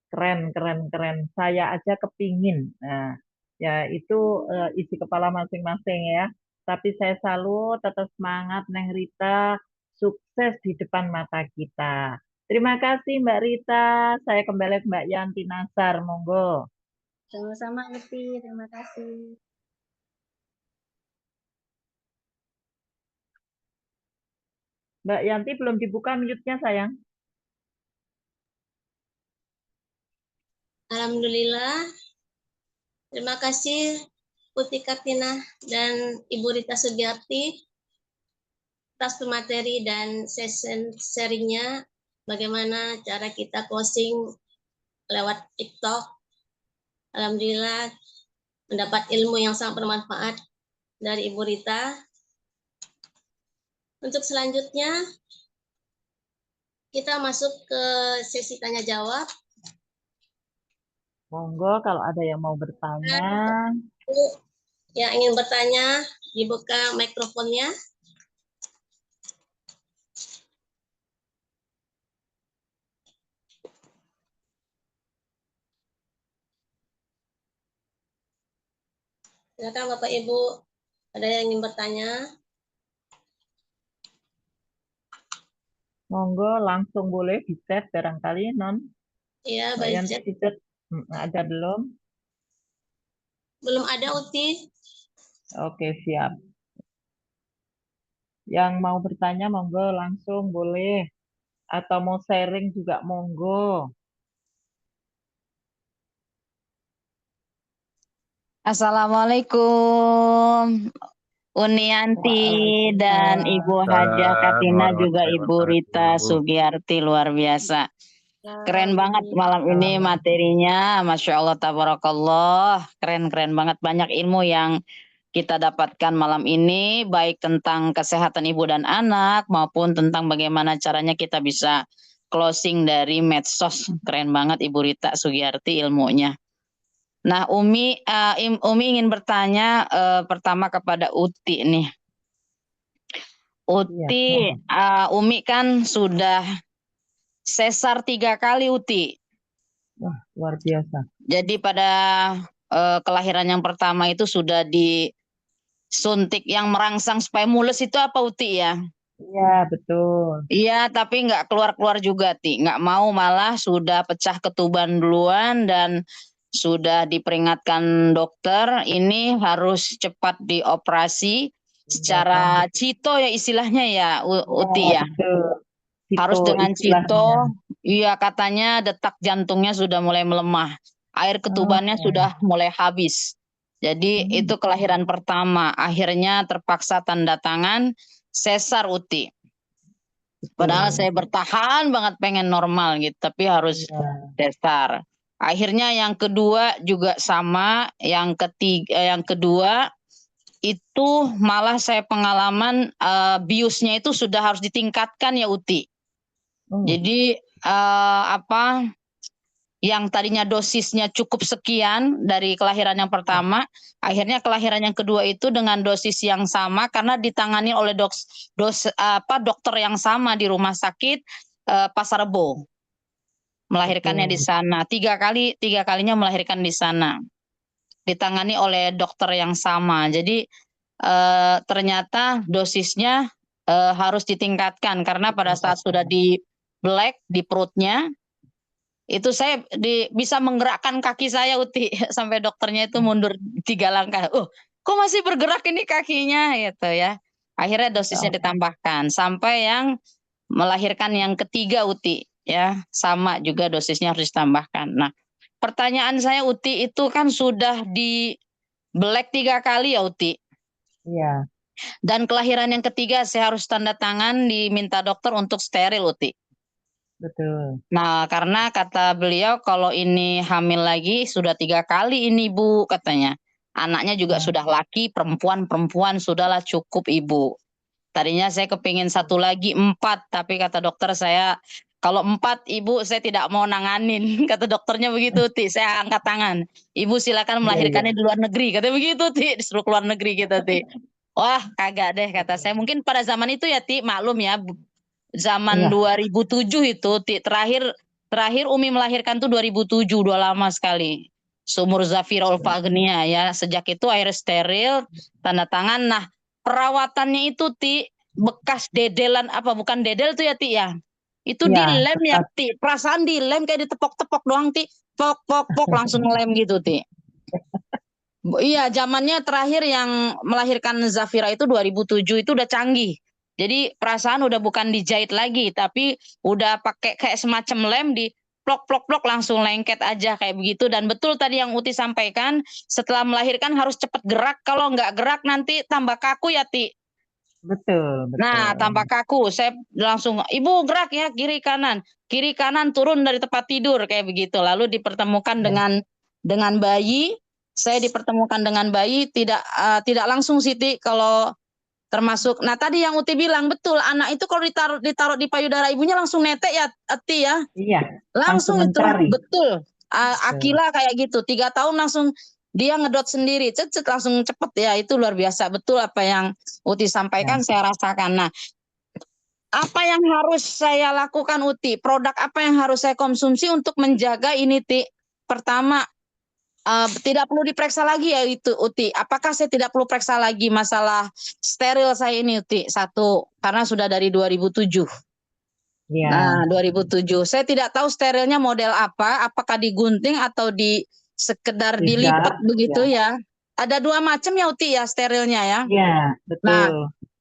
Keren, keren, keren. Saya aja kepingin. Nah, ya itu isi kepala masing-masing ya. Tapi saya salut, tetap semangat Neng Rita. Sukses di depan mata kita. Terima kasih Mbak Rita. Saya kembali ke Mbak Yanti Nasar. Monggo. Sama-sama Uti, terima kasih. Mbak Yanti belum dibuka mute-nya sayang. Alhamdulillah. Terima kasih Putri Kartina dan Ibu Rita Sugiarti atas pemateri dan session sharingnya, bagaimana cara kita closing lewat TikTok. Alhamdulillah mendapat ilmu yang sangat bermanfaat dari Ibu Rita. Untuk selanjutnya kita masuk ke sesi tanya jawab. Monggo kalau ada yang mau bertanya. Yang ingin bertanya dibuka mikrofonnya. Silakan Bapak Ibu, ada yang ingin bertanya? Monggo langsung boleh di chat barangkali non. Iya, Mbak baik. Yanti di chat ada belum? Belum ada Uti. Oke, siap. Yang mau bertanya monggo langsung boleh. Atau mau sharing juga monggo. Assalamualaikum Unianti dan Ibu Hajah Katina, juga Ibu Rita Sugiarti, luar biasa. Keren banget malam ini materinya, Masya Allah, tabarakallah. Keren banget, banyak ilmu yang kita dapatkan malam ini, baik tentang kesehatan ibu dan anak maupun tentang bagaimana caranya kita bisa closing dari medsos. Keren banget Ibu Rita Sugiarti ilmunya. Nah, Umi ingin bertanya pertama kepada Uti nih. Uti, Umi kan sudah sesar 3 kali Uti. Wah, luar biasa. Jadi pada kelahiran yang pertama itu sudah disuntik yang merangsang supaya mulus, itu apa Uti ya? Iya, betul. Iya, tapi nggak keluar-keluar juga, Ti. Nggak mau, malah sudah pecah ketuban duluan dan sudah diperingatkan dokter, ini harus cepat dioperasi secara cito ya istilahnya ya, Uti ya. Betul. Harus dengan istilahnya. cito. Iya, katanya detak jantungnya sudah mulai melemah. Air ketubannya sudah mulai habis. Jadi itu kelahiran pertama. Akhirnya terpaksa tanda tangan sesar Uti. Padahal saya bertahan banget pengen normal gitu, tapi harus sesar. Akhirnya yang kedua juga sama, yang kedua itu malah saya pengalaman biusnya itu sudah harus ditingkatkan ya Uti. Jadi yang tadinya dosisnya cukup sekian dari kelahiran yang pertama, akhirnya kelahiran yang kedua itu dengan dosis yang sama karena ditangani oleh dokter yang sama di rumah sakit Pasar Rebo. Melahirkannya di sana. Tiga kalinya melahirkan di sana. Ditangani oleh dokter yang sama. Jadi ternyata dosisnya harus ditingkatkan karena pada saat sudah di black di perutnya itu saya bisa menggerakkan kaki saya Uti sampai dokternya itu mundur 3 langkah. Kok masih bergerak ini kakinya gitu ya. Akhirnya dosisnya ditambahkan sampai yang melahirkan yang ketiga Uti ya, sama juga dosisnya harus ditambahkan. Nah, pertanyaan saya Uti itu kan sudah di black 3 kali ya Uti. Iya. Dan kelahiran yang ketiga saya harus tanda tangan diminta dokter untuk steril Uti. Betul. Nah, karena kata beliau kalau ini hamil lagi sudah 3 kali ini Bu katanya. Anaknya juga sudah laki, perempuan sudahlah cukup Ibu. Tadinya saya kepingin 1 lagi 4, tapi kata dokter saya kalau 4 Ibu saya tidak mau nanganin. Kata dokternya begitu, Ti. Saya angkat tangan. Ibu silakan melahirkannya di luar negeri. Kata begitu, Ti. Disuruh keluar negeri kita, Ti. Wah, kagak deh kata saya. Mungkin pada zaman itu ya, Ti, maklum ya. Zaman 2007 itu, Ti, terakhir Umi melahirkan tuh 2007, udah lama sekali. Sumur Zafira Ulfagnia ya. Sejak itu air steril, tanda tangan. Nah, perawatannya itu Ti bekas dedelan bukan dedel tuh ya Ti ya. Itu dilem ya Ti. Perasaan dilem kayak ditepok-tepok doang Ti. Pok langsung lem gitu Ti. Iya, zamannya terakhir yang melahirkan Zafira itu 2007 itu udah canggih. Jadi perasaan udah bukan dijahit lagi, tapi udah pakai kayak semacam lem di plok langsung lengket aja kayak begitu. Dan betul tadi yang Uti sampaikan, setelah melahirkan harus cepat gerak. Kalau nggak gerak nanti tambah kaku ya Ti. Betul. Nah, tambah kaku. Saya langsung, Ibu gerak ya kiri kanan turun dari tempat tidur kayak begitu. Lalu dipertemukan dengan bayi. Saya dipertemukan dengan bayi tidak langsung Siti kalau termasuk. Nah, tadi yang Uti bilang betul, anak itu kalau ditaruh di payudara ibunya langsung netek ya, Ti ya. Iya. Langsung itu mencari. betul. Akila kayak gitu, 3 tahun langsung dia ngedot sendiri, langsung cepet ya. Itu luar biasa, betul apa yang Uti sampaikan saya rasakan. Nah, apa yang harus saya lakukan Uti? Produk apa yang harus saya konsumsi untuk menjaga ini Ti? Pertama, tidak perlu diperiksa lagi ya itu Uti. Apakah saya tidak perlu periksa lagi masalah steril saya ini Uti? 1, karena sudah dari 2007. Nah, 2007. Saya tidak tahu sterilnya model apa, apakah digunting atau sekedar dilipat begitu ya. Ada 2 macam ya Uti ya sterilnya ya. Iya, betul. Nah,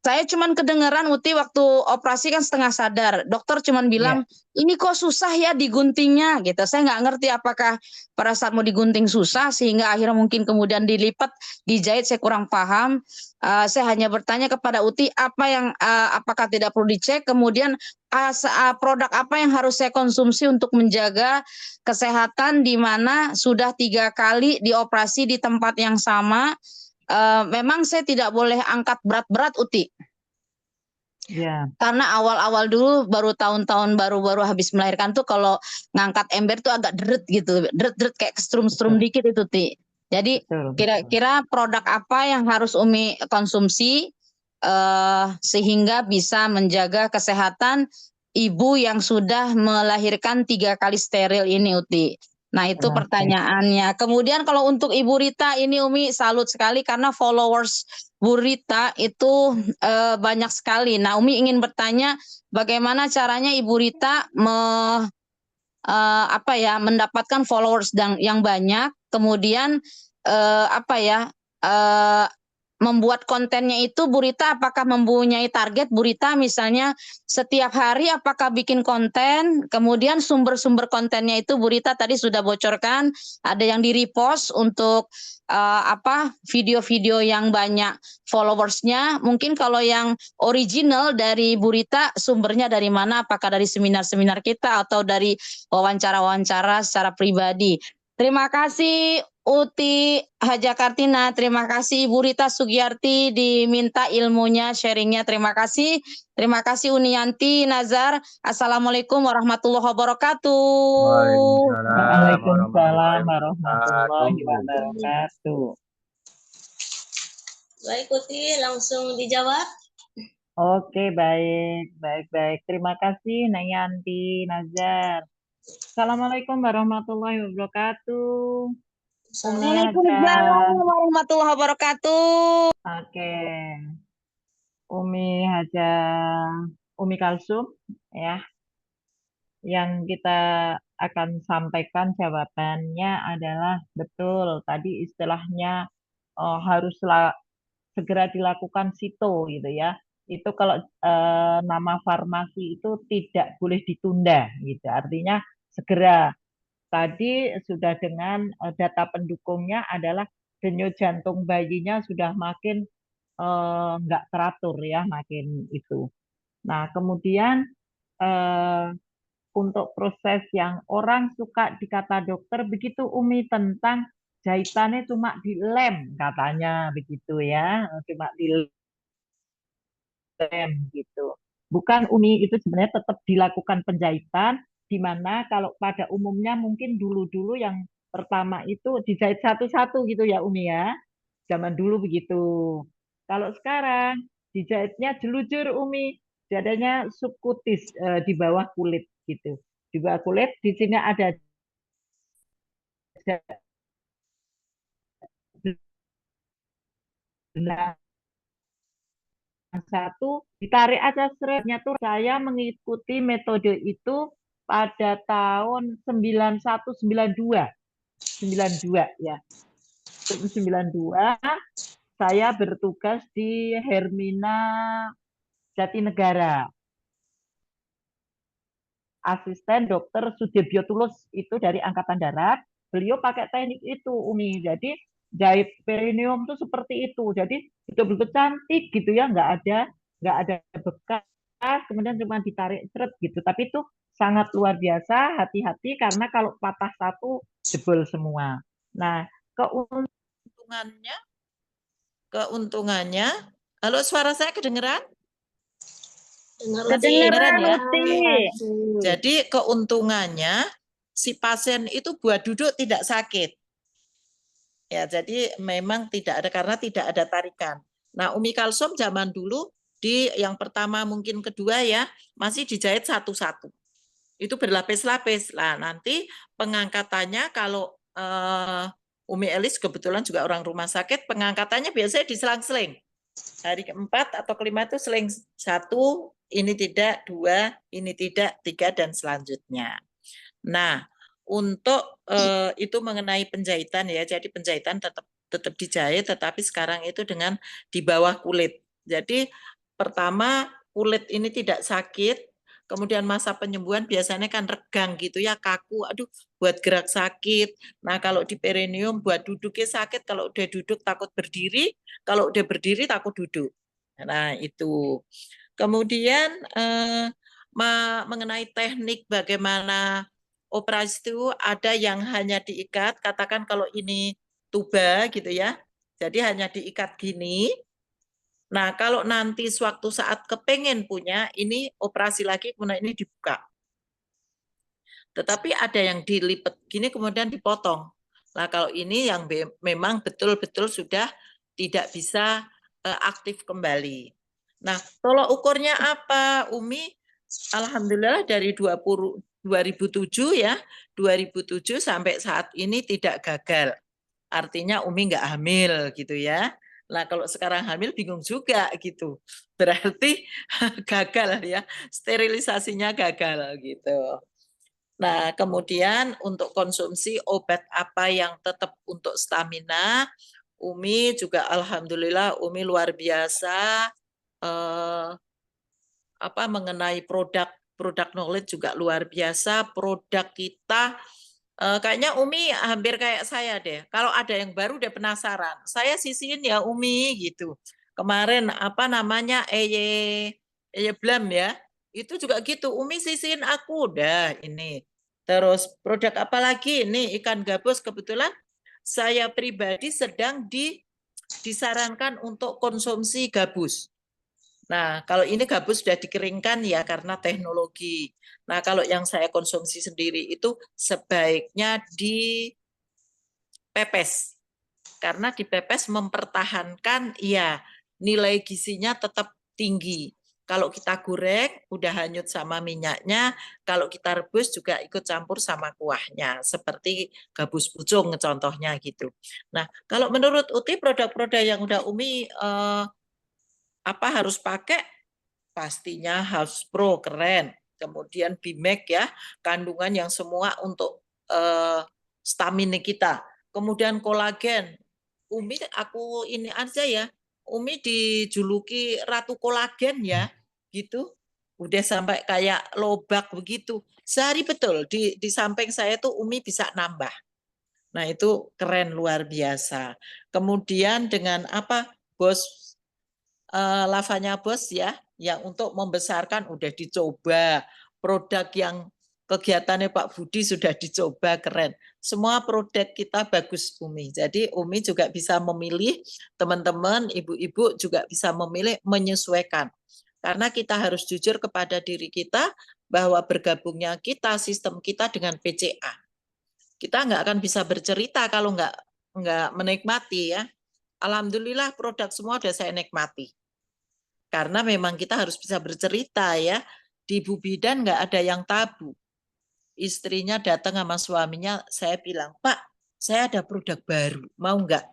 saya cuman kedengeran Uti waktu operasi kan setengah sadar. Dokter cuman bilang, ini kok susah ya diguntingnya gitu. Saya nggak ngerti apakah pada saat mau digunting susah sehingga akhirnya mungkin kemudian dilipat, dijahit, saya kurang paham. Saya hanya bertanya kepada Uti apakah tidak perlu dicek, kemudian produk apa yang harus saya konsumsi untuk menjaga kesehatan di mana sudah 3 kali dioperasi di tempat yang sama. Memang saya tidak boleh angkat berat-berat Uti. Karena awal-awal dulu baru tahun-tahun baru habis melahirkan tuh kalau ngangkat ember tuh agak deret gitu. Deret kayak strum-strum dikit itu Ti. Jadi kira-kira produk apa yang harus Umi konsumsi sehingga bisa menjaga kesehatan ibu yang sudah melahirkan 3 kali steril ini Uti. Nah, itu pertanyaannya. Kemudian kalau untuk Ibu Rita ini Umi salut sekali karena followers Bu Rita itu banyak sekali. Nah, Umi ingin bertanya bagaimana caranya Ibu Rita mendapatkan followers yang banyak, kemudian membuat kontennya itu Bu Rita apakah mempunyai target Bu Rita misalnya setiap hari apakah bikin konten, kemudian sumber-sumber kontennya itu Bu Rita tadi sudah bocorkan, ada yang di-repost untuk video-video yang banyak followersnya. Mungkin kalau yang original dari Bu Rita sumbernya dari mana, apakah dari seminar-seminar kita atau dari wawancara-wawancara secara pribadi. Terima kasih Uti Haja Kartina, terima kasih Ibu Rita Sugiyarti diminta ilmunya, sharingnya, terima kasih. Terima kasih Uniyanti Nazar. Assalamualaikum warahmatullahi wabarakatuh. Waalaikumsalam warahmatullahi wabarakatuh. Baik Uti, langsung dijawab. Oke, baik. Terima kasih Neng Yanti, Nazar. Assalamualaikum warahmatullahi wabarakatuh. Waalaikumsalam warahmatullahi wabarakatuh. Oke. Umi Kalsum ya. Yang kita akan sampaikan jawabannya adalah betul tadi istilahnya haruslah segera dilakukan sito gitu ya. Itu kalau nama farmasi itu tidak boleh ditunda gitu. Artinya segera. Tadi sudah dengan data pendukungnya adalah denyut jantung bayinya sudah makin nggak teratur ya, makin itu. Nah, kemudian untuk proses yang orang suka dikata dokter begitu Umi tentang jahitannya cuma dilem katanya begitu ya, cuma dilem gitu. Bukan Umi, itu sebenarnya tetap dilakukan penjahitan, di mana kalau pada umumnya mungkin dulu-dulu yang pertama itu dijahit satu-satu gitu ya Umi ya. Zaman dulu begitu. Kalau sekarang dijahitnya jelujur Umi, jadinya subkutis di bawah kulit gitu. Di bawah kulit di sini ada satu ditarik aja seretnya tuh. Saya mengikuti metode itu pada tahun 9192 ya. 92 saya bertugas di Hermina Jatinegara. Asisten Dokter Sudibyo Tulus itu dari Angkatan Darat. Beliau pakai teknik itu Umi. Jadi jahit perineum itu seperti itu. Jadi betul-betul cantik gitu ya, nggak ada bekas, kemudian cuma ditarik seret gitu. Tapi itu sangat luar biasa, hati-hati karena kalau patah satu jebol semua. Nah, keuntungannya, halo suara saya kedengeran? Kedengeran ya. Uti. Jadi keuntungannya si pasien itu buat duduk tidak sakit. Ya, jadi memang tidak ada karena tidak ada tarikan. Nah, Umi Kalsum zaman dulu di yang pertama mungkin kedua ya masih dijahit satu-satu. Itu berlapis-lapis. Lah, nanti pengangkatannya kalau Umi Elis kebetulan juga orang rumah sakit, pengangkatannya biasanya diselang-seling. Hari keempat atau kelima itu seling satu, ini tidak, dua, ini tidak, tiga, dan selanjutnya. Nah, untuk itu mengenai penjahitan ya, jadi penjahitan tetap dijahit, tetapi sekarang itu dengan di bawah kulit. Jadi pertama kulit ini tidak sakit, kemudian masa penyembuhan biasanya kan regang gitu ya, kaku, aduh buat gerak sakit. Nah kalau di perineum buat duduknya sakit, kalau udah duduk takut berdiri, kalau udah berdiri takut duduk. Nah itu. Kemudian mengenai teknik bagaimana operasi itu ada yang hanya diikat, katakan kalau ini tuba gitu ya, jadi hanya diikat gini. Nah, kalau nanti suatu saat kepengen punya, ini operasi lagi, kemudian ini dibuka. Tetapi ada yang dilipat gini, kemudian dipotong. Nah, kalau ini yang memang betul-betul sudah tidak bisa aktif kembali. Nah, tolok ukurnya apa, Umi? Alhamdulillah dari 2007 ya, 2007 sampai saat ini tidak gagal. Artinya Umi nggak hamil gitu ya. Nah kalau sekarang hamil bingung juga gitu. Berarti gagal ya, sterilisasinya gagal gitu. Nah kemudian untuk konsumsi obat apa yang tetap untuk stamina, Umi juga alhamdulillah Umi luar biasa mengenai produk knowledge juga luar biasa. Produk kita kayaknya Umi hampir kayak saya deh. Kalau ada yang baru udah penasaran. Saya sisihin ya Umi gitu. Kemarin Eye Blam ya. Itu juga gitu. Umi sisihin aku udah ini. Terus produk apa lagi? Ini ikan gabus kebetulan saya pribadi sedang disarankan untuk konsumsi gabus. Nah, kalau ini gabus sudah dikeringkan ya karena teknologi. Nah, kalau yang saya konsumsi sendiri itu sebaiknya dipepes. Karena dipepes mempertahankan ya nilai gizinya tetap tinggi. Kalau kita goreng udah hanyut sama minyaknya, kalau kita rebus juga ikut campur sama kuahnya, seperti gabus pucung contohnya gitu. Nah, kalau menurut Uti produk-produk yang udah Umi harus pakai? Pastinya House Pro keren. Kemudian Bimek ya, kandungan yang semua untuk stamina kita. Kemudian kolagen. Umi aku ini aja ya. Umi dijuluki Ratu Kolagen ya, gitu. Udah sampai kayak lobak begitu. Sehari betul di samping saya tuh Umi bisa nambah. Nah, itu keren luar biasa. Kemudian dengan Bos lavanya Bos ya, yang untuk membesarkan udah dicoba. Produk yang kegiatannya Pak Budi sudah dicoba, keren. Semua produk kita bagus Umi. Jadi Umi juga bisa memilih, teman-teman, ibu-ibu juga bisa memilih, menyesuaikan. Karena kita harus jujur kepada diri kita bahwa bergabungnya kita, sistem kita dengan PCA. Kita nggak akan bisa bercerita kalau nggak menikmati ya. Alhamdulillah produk semua sudah saya nikmati. Karena memang kita harus bisa bercerita ya. Di Bu Bidan nggak ada yang tabu. Istrinya datang sama suaminya, saya bilang, Pak, saya ada produk baru, mau nggak?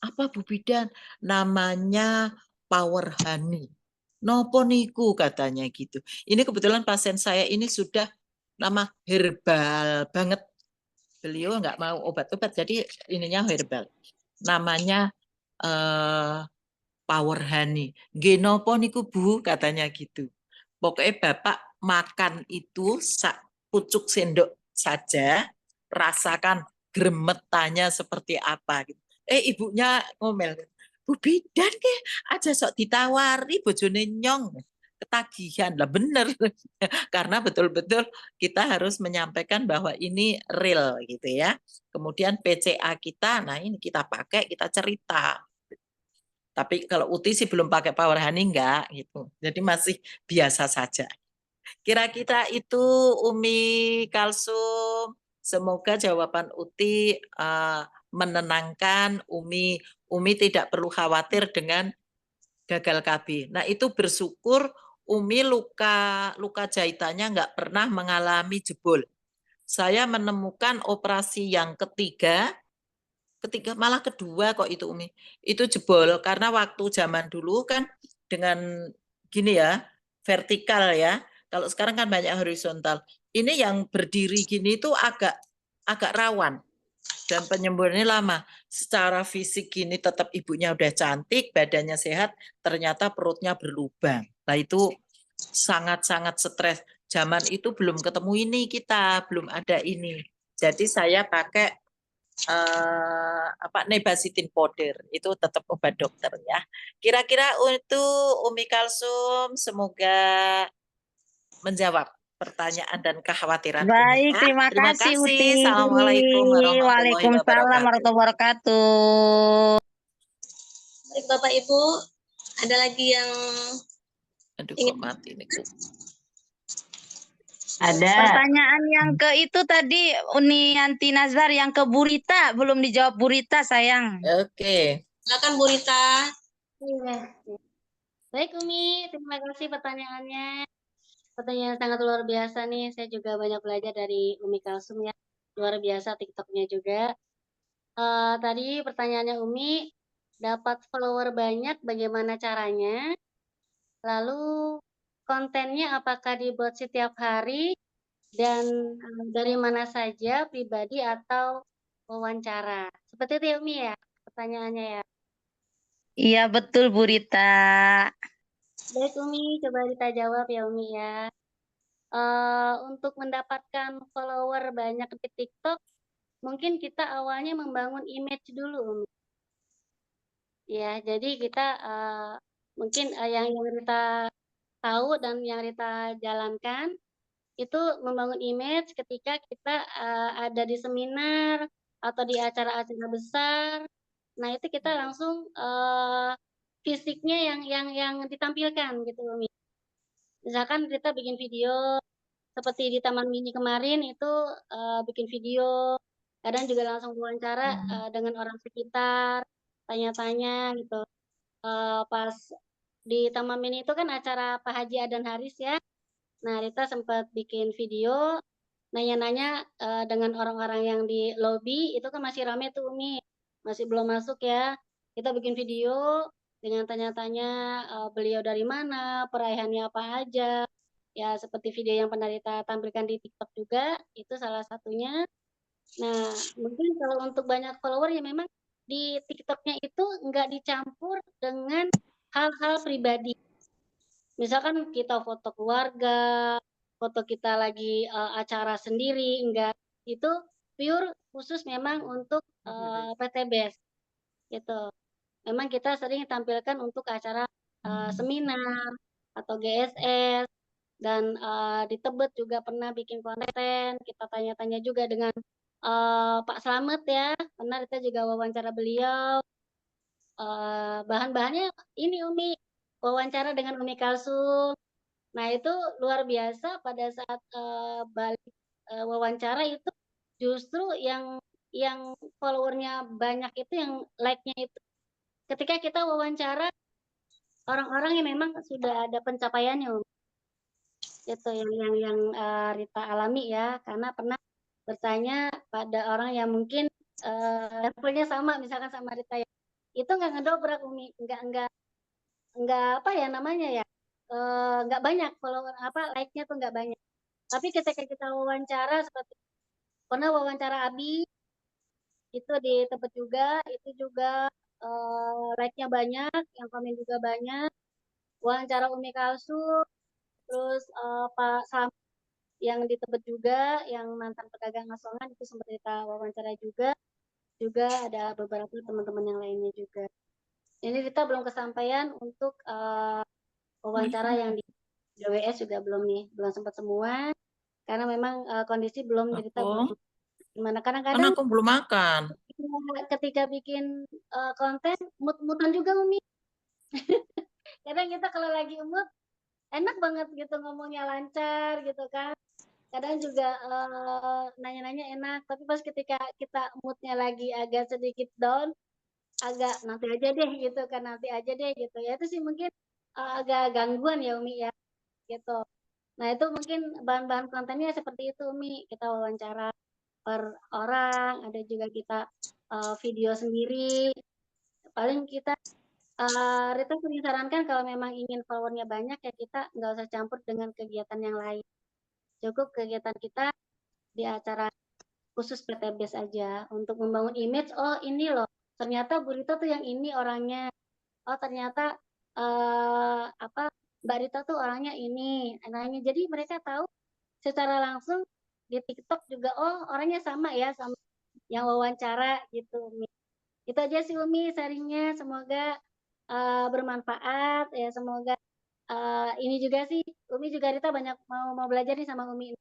Apa Bu Bidan? Namanya Power Honey. Nopo niku katanya gitu. Ini kebetulan pasien saya ini sudah nama herbal banget. Beliau nggak mau obat-obat, jadi ininya herbal. Namanya Power Honey. Genopo niku Bu katanya gitu. Pokoknya Bapak makan itu pucuk sendok saja, rasakan gremetannya seperti apa gitu. Ibunya ngomel, Bu Bidan ke aja sok ditawari bojone nyong. Ketagihan lah bener. Karena betul-betul kita harus menyampaikan bahwa ini real gitu ya. Kemudian PCA kita, nah ini kita pakai, kita cerita. Tapi kalau Uti sih belum pakai Power Honey enggak gitu. Jadi masih biasa saja. Kira-kira itu Umi Kalsum. Semoga jawaban Uti menenangkan Umi. Umi tidak perlu khawatir dengan gagal KB. Nah itu bersyukur Umi luka jahitannya enggak pernah mengalami jebol. Saya menemukan operasi yang ketiga malah kedua kok itu Umi. Itu jebol karena waktu zaman dulu kan dengan gini ya, vertikal ya. Kalau sekarang kan banyak horizontal. Ini yang berdiri gini itu agak rawan dan penyembuhannya lama. Secara fisik gini tetap ibunya udah cantik, badannya sehat, ternyata perutnya berlubang. Nah itu sangat-sangat stres. Zaman itu belum ketemu ini kita, belum ada ini. Jadi saya pakai nebasitin powder itu tetap obat dokter ya. Kira-kira untuk Umi Kalsum semoga menjawab pertanyaan dan kekhawatiran Umi. Baik, Ya. terima Terima kasih kasih. Uti. Assalamualaikum warahmatullahi Waalaikumsalam wabarakatuh. warahmatullahi wabarakatuh. Baik Bapak Ibu, ada lagi yang Aduh ingin kok mati nih. Ada. Pertanyaan yang ke itu tadi Unianti Nazar yang ke Burita belum dijawab Burita sayang. Oke. silakan Bu Rita. Iya. Baik Umi, terima kasih pertanyaannya. Pertanyaan sangat luar biasa nih. Saya juga banyak belajar dari Umi Kalsum ya. Luar biasa TikToknya juga. Tadi pertanyaannya Umi, dapat follower banyak bagaimana caranya? Lalu kontennya apakah dibuat setiap hari dan dari mana saja, pribadi atau wawancara? Seperti itu ya Umi ya pertanyaannya ya. Iya betul Bu Rita. Baik Umi, coba Rita jawab ya Umi ya. Untuk mendapatkan follower banyak di TikTok, mungkin kita awalnya membangun image dulu Umi. Ya, jadi kita mungkin yang Rita tahu dan yang Rita jalankan itu membangun image ketika kita ada di seminar atau di acara-acara besar. Nah, itu kita langsung fisiknya yang ditampilkan gitu Umi. Misalkan kita bikin video seperti di Taman Mini kemarin itu bikin video, kadang juga langsung wawancara dengan orang sekitar, tanya-tanya gitu. Pas di Taman Mini itu kan acara Pak Haji Adan Haris ya. Nah, Rita sempat bikin video nanya-nanya dengan orang-orang yang di lobi, itu kan masih rame tuh Umi, masih belum masuk ya. Kita bikin video dengan tanya-tanya beliau dari mana, perayaan apa aja. Ya, seperti video yang pernah Rita tampilkan di TikTok juga, itu salah satunya. Nah, mungkin kalau untuk banyak follower ya memang di TikToknya itu nggak dicampur dengan hal-hal pribadi. Misalkan kita foto keluarga, foto kita lagi acara sendiri, enggak. Itu pure khusus memang untuk PTBS gitu. Memang kita sering tampilkan untuk acara seminar atau GSS dan di Tebet juga pernah bikin konten. Kita tanya-tanya juga dengan Pak Slamet ya, pernah kita juga wawancara beliau. Bahan-bahannya ini Umi, wawancara dengan Umi Kalsum. Nah, itu luar biasa pada saat balik wawancara itu justru yang followernya banyak itu yang like-nya itu ketika kita wawancara orang-orang yang memang sudah ada pencapaiannya Umi. Itu yang Rita alami ya, karena pernah bertanya pada orang yang mungkin levelnya sama misalkan sama Rita ya. Itu nggak ngedobrak Umi, nggak apa ya namanya ya, nggak banyak follower apa like-nya tuh nggak banyak. Tapi ketika kita wawancara seperti pernah wawancara Abi itu di tempat juga, itu juga like-nya banyak, yang komen juga banyak. Wawancara Umi Kalsum, terus Pak Sam yang di Tebet juga, yang mantan pedagang asongan itu sempat kita wawancara juga ada beberapa teman-teman yang lainnya juga. Ini kita belum kesampaian untuk wawancara yang di WS juga belum nih, belum sempat semua karena memang kondisi belum cerita belum gimana. Kan Kadang-kadang aku belum makan. ketika bikin konten mood-moodan juga Umi. Kadang kita kalau lagi mood enak banget gitu ngomongnya lancar gitu kan. Kadang juga nanya-nanya enak, tapi pas ketika kita moodnya lagi agak sedikit down, agak nanti aja deh gitu kan, nanti aja deh gitu ya, itu sih mungkin agak gangguan ya Umi ya gitu. Nah itu mungkin bahan-bahan kontennya seperti itu Umi, kita wawancara per orang, ada juga kita video sendiri. Paling kita Rita sering sarankan kalau memang ingin followernya banyak ya kita nggak usah campur dengan kegiatan yang lain. Cukup kegiatan kita di acara khusus PTBS aja untuk membangun image. Oh ini loh, ternyata Bu Rita tuh yang ini orangnya. Oh ternyata apa Mbak Rita tuh orangnya ini, anaknya. Jadi mereka tahu secara langsung di TikTok juga. Oh orangnya sama ya sama yang wawancara gitu Umi. Itu aja sih Umi sharingnya. Semoga bermanfaat ya. Semoga ini juga sih Umi juga Rita banyak mau belajar nih sama Umi.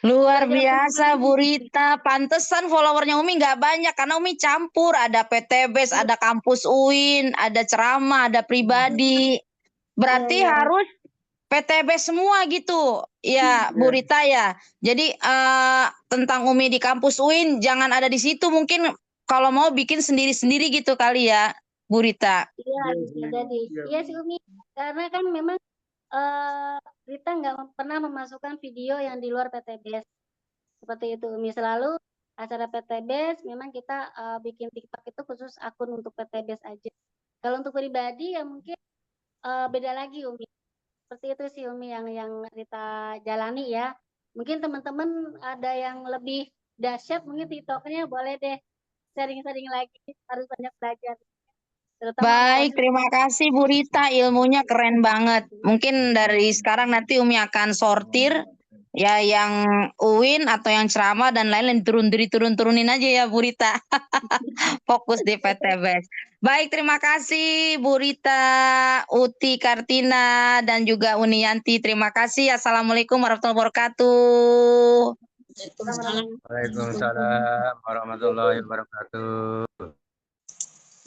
Luar belajar biasa Bu Rita, pantesan followernya Umi nggak banyak karena Umi campur, ada PTBS, ada kampus UIN, ada ceramah, ada pribadi. Berarti Iya. harus PTBS semua gitu. Ya, Bu Rita ya. Jadi tentang Umi di kampus UIN jangan ada di situ, mungkin kalau mau bikin sendiri-sendiri gitu kali ya, Bu Rita. Iya, bisa jadi. Iya sih Umi, karena kan memang Rita nggak pernah memasukkan video yang di luar PTBS. Seperti itu Umi, selalu acara PTBS memang kita bikin TikTok itu khusus akun untuk PTBS aja. Kalau untuk pribadi ya mungkin beda lagi Umi. Seperti itu sih Umi yang Rita jalani ya. Mungkin teman-teman ada yang lebih dahsyat mungkin TikToknya boleh deh sering-sering lagi, harus banyak belajar. Terutama Baik, mempelajari. terima kasih Bu Rita, ilmunya keren banget. Mungkin dari sekarang nanti Umi akan sortir ya yang UIN atau yang ceramah dan lain-lain turunin aja ya Bu Rita. Fokus di PTBS. Baik, terima kasih Bu Rita, Uti Kartina dan juga Uniyanti. Terima kasih. Assalamualaikum warahmatullahi wabarakatuh. Waalaikumsalam. Waalaikumsalam warahmatullahi wabarakatuh.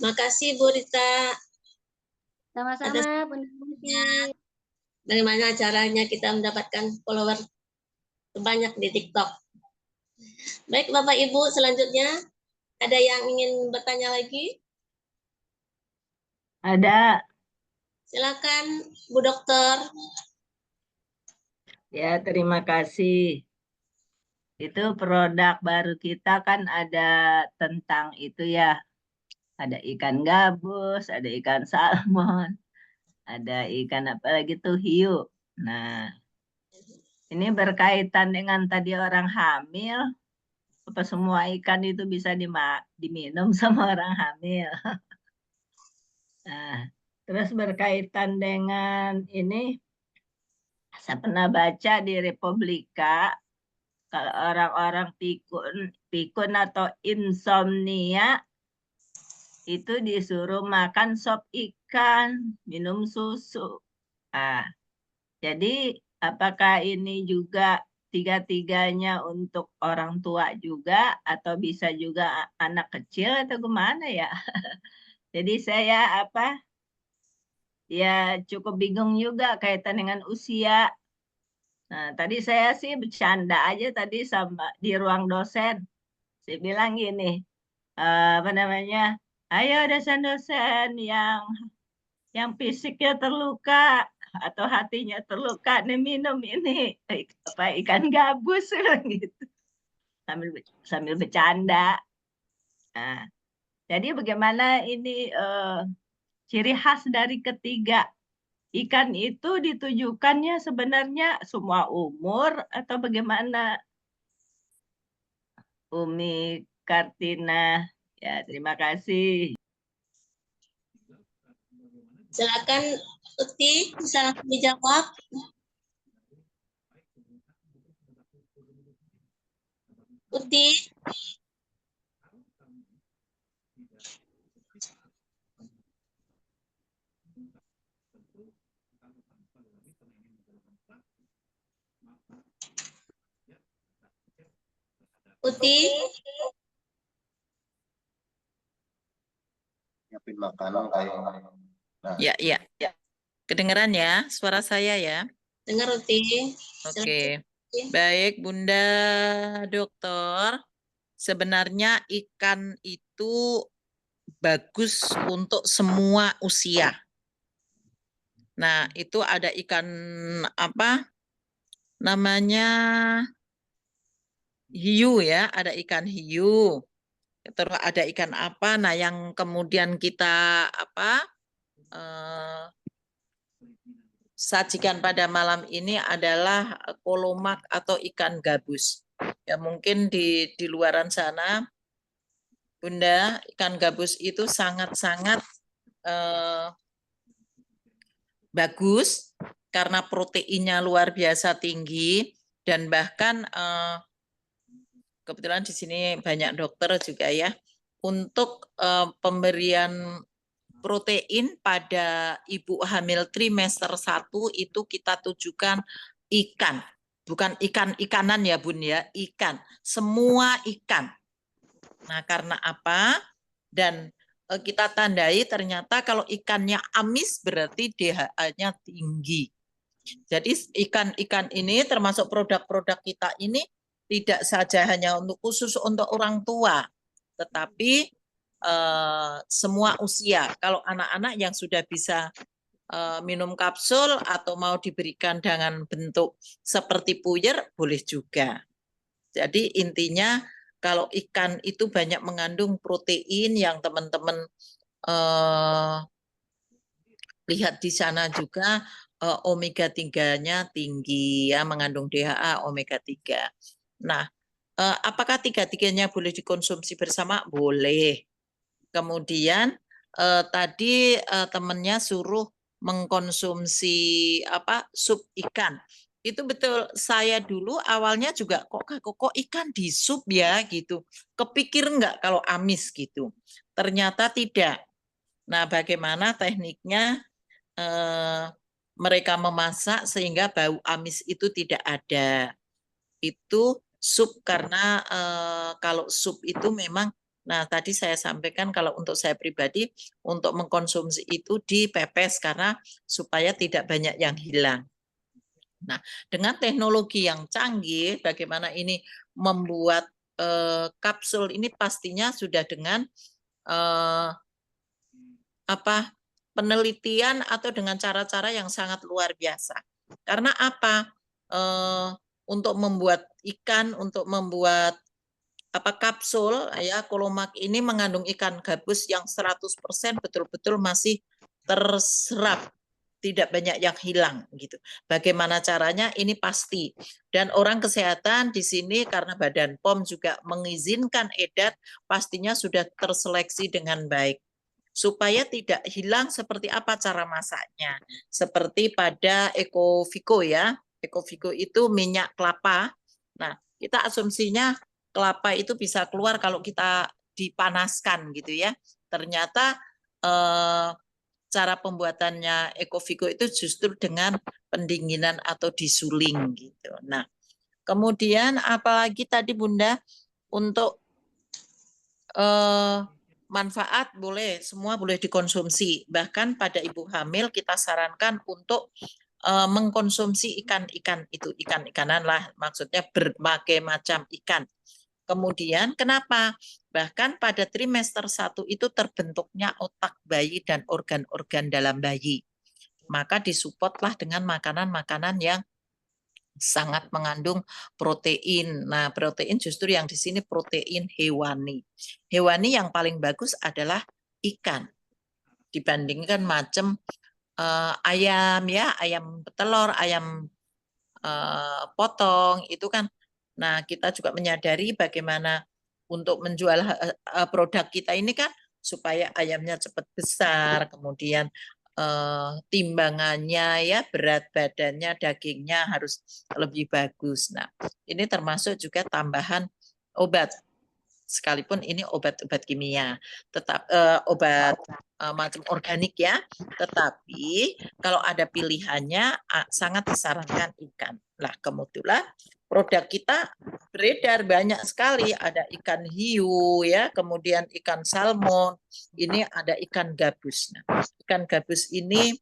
Makasih Bu Rita. Sama-sama, Bunda Yanti. Bagaimana caranya kita mendapatkan follower terbanyak di TikTok? Baik Bapak Ibu, selanjutnya ada yang ingin bertanya lagi? Ada. Silakan Bu Dokter. Ya, terima kasih. Itu produk baru kita kan ada tentang itu ya. Ada ikan gabus, ada ikan salmon, ada ikan apa lagi tuh hiu. Nah, ini berkaitan dengan tadi orang hamil. Apa semua ikan itu bisa diminum sama orang hamil? Nah, terus berkaitan dengan ini, saya pernah baca di Republika, kalau orang-orang pikun atau insomnia, itu disuruh makan sop ikan, minum susu. Nah, jadi apakah ini juga tiga-tiganya untuk orang tua juga, atau bisa juga anak kecil atau gimana ya? Jadi saya ya cukup bingung juga kaitan dengan usia. Nah, tadi saya sih bercanda aja tadi sama di ruang dosen. Saya bilang gini, apa namanya? Ayo dosen-dosen yang fisiknya terluka atau hatinya terluka nih minum ini ikan gabus gitu. Sambil bercanda. Nah, jadi bagaimana ini ciri khas dari ketiga ikan itu ditujukannya sebenarnya semua umur atau bagaimana? Umi Kartina, ya terima kasih. Silakan Uti, bisa langsung dijawab. Uti. Uti. Nyiapin makanan kayak. Nah. Ya. Kedengeran ya suara saya ya? Dengar Uti. Oke. Baik Bunda Dokter. Sebenarnya ikan itu bagus untuk semua usia. Nah, itu ada ikan apa? Namanya hiu ya, ada ikan hiu. Terus ada ikan apa? Nah, yang kemudian kita sajikan pada malam ini adalah kolomak atau ikan gabus. Ya mungkin di luaran sana, Bunda, ikan gabus itu sangat-sangat bagus karena proteinnya luar biasa tinggi dan bahkan kebetulan di sini banyak dokter juga ya untuk pemberian protein pada ibu hamil trimester 1 itu kita tujukan ikan, bukan ikan-ikanan ya Bun ya, ikan, semua ikan. Nah, karena apa? Dan kita tandai ternyata kalau ikannya amis berarti DHA-nya tinggi. Jadi ikan-ikan ini termasuk produk-produk kita ini tidak saja hanya untuk khusus untuk orang tua, tetapi semua usia. Kalau anak-anak yang sudah bisa minum kapsul atau mau diberikan dengan bentuk seperti puyer, boleh juga. Jadi intinya kalau ikan itu banyak mengandung protein yang teman-teman lihat di sana juga omega 3-nya tinggi ya, mengandung DHA omega 3. Nah, apakah tiga-tiganya boleh dikonsumsi bersama? Boleh. Kemudian tadi temennya suruh mengkonsumsi sup ikan. Itu betul, saya dulu awalnya juga kok ikan di sup ya gitu. Kepikir enggak kalau amis gitu. Ternyata tidak. Nah, bagaimana tekniknya mereka memasak sehingga bau amis itu tidak ada. Itu sup karena kalau sup itu memang, nah tadi saya sampaikan kalau untuk saya pribadi untuk mengkonsumsi itu dipepes karena supaya tidak banyak yang hilang. Nah, dengan teknologi yang canggih, bagaimana ini membuat kapsul ini pastinya sudah dengan penelitian atau dengan cara-cara yang sangat luar biasa. Karena apa? Untuk membuat ikan, untuk membuat kapsul ya Kolomak ini mengandung ikan gabus yang 100% betul-betul masih terserap, tidak banyak yang hilang gitu. Bagaimana caranya? Ini pasti. Dan orang kesehatan di sini karena Badan POM juga mengizinkan edar, pastinya sudah terseleksi dengan baik. Supaya tidak hilang seperti apa cara masaknya. Seperti pada Ekovigo ya. Ekovigo itu minyak kelapa. Nah, kita asumsinya kelapa itu bisa keluar kalau kita dipanaskan gitu ya. Ternyata cara pembuatannya Ekovigo itu justru dengan pendinginan atau disuling gitu. Nah, kemudian apalagi tadi Bunda untuk manfaat boleh, semua boleh dikonsumsi. Bahkan pada ibu hamil kita sarankan untuk mengkonsumsi ikan-ikan itu, ikan-ikanan lah, maksudnya berbagai macam ikan. Kemudian kenapa? Bahkan pada trimester 1 itu terbentuknya otak bayi dan organ-organ dalam bayi. Maka disupport dengan makanan-makanan yang sangat mengandung protein. Nah, protein justru yang di sini protein hewani. Hewani yang paling bagus adalah ikan. Dibandingkan macam ayam ya, ayam telur, ayam potong itu kan. Nah, kita juga menyadari bagaimana untuk menjual produk kita ini kan supaya ayamnya cepat besar, kemudian timbangannya ya, berat badannya, dagingnya harus lebih bagus. Nah, ini termasuk juga tambahan obat. Sekalipun ini obat-obat kimia, tetap obat macam organik ya, tetapi kalau ada pilihannya sangat disarankan ikan. Nah, kemudian produk kita beredar banyak sekali, ada ikan hiu ya, kemudian ikan salmon, ini ada ikan gabus. Nah, ikan gabus ini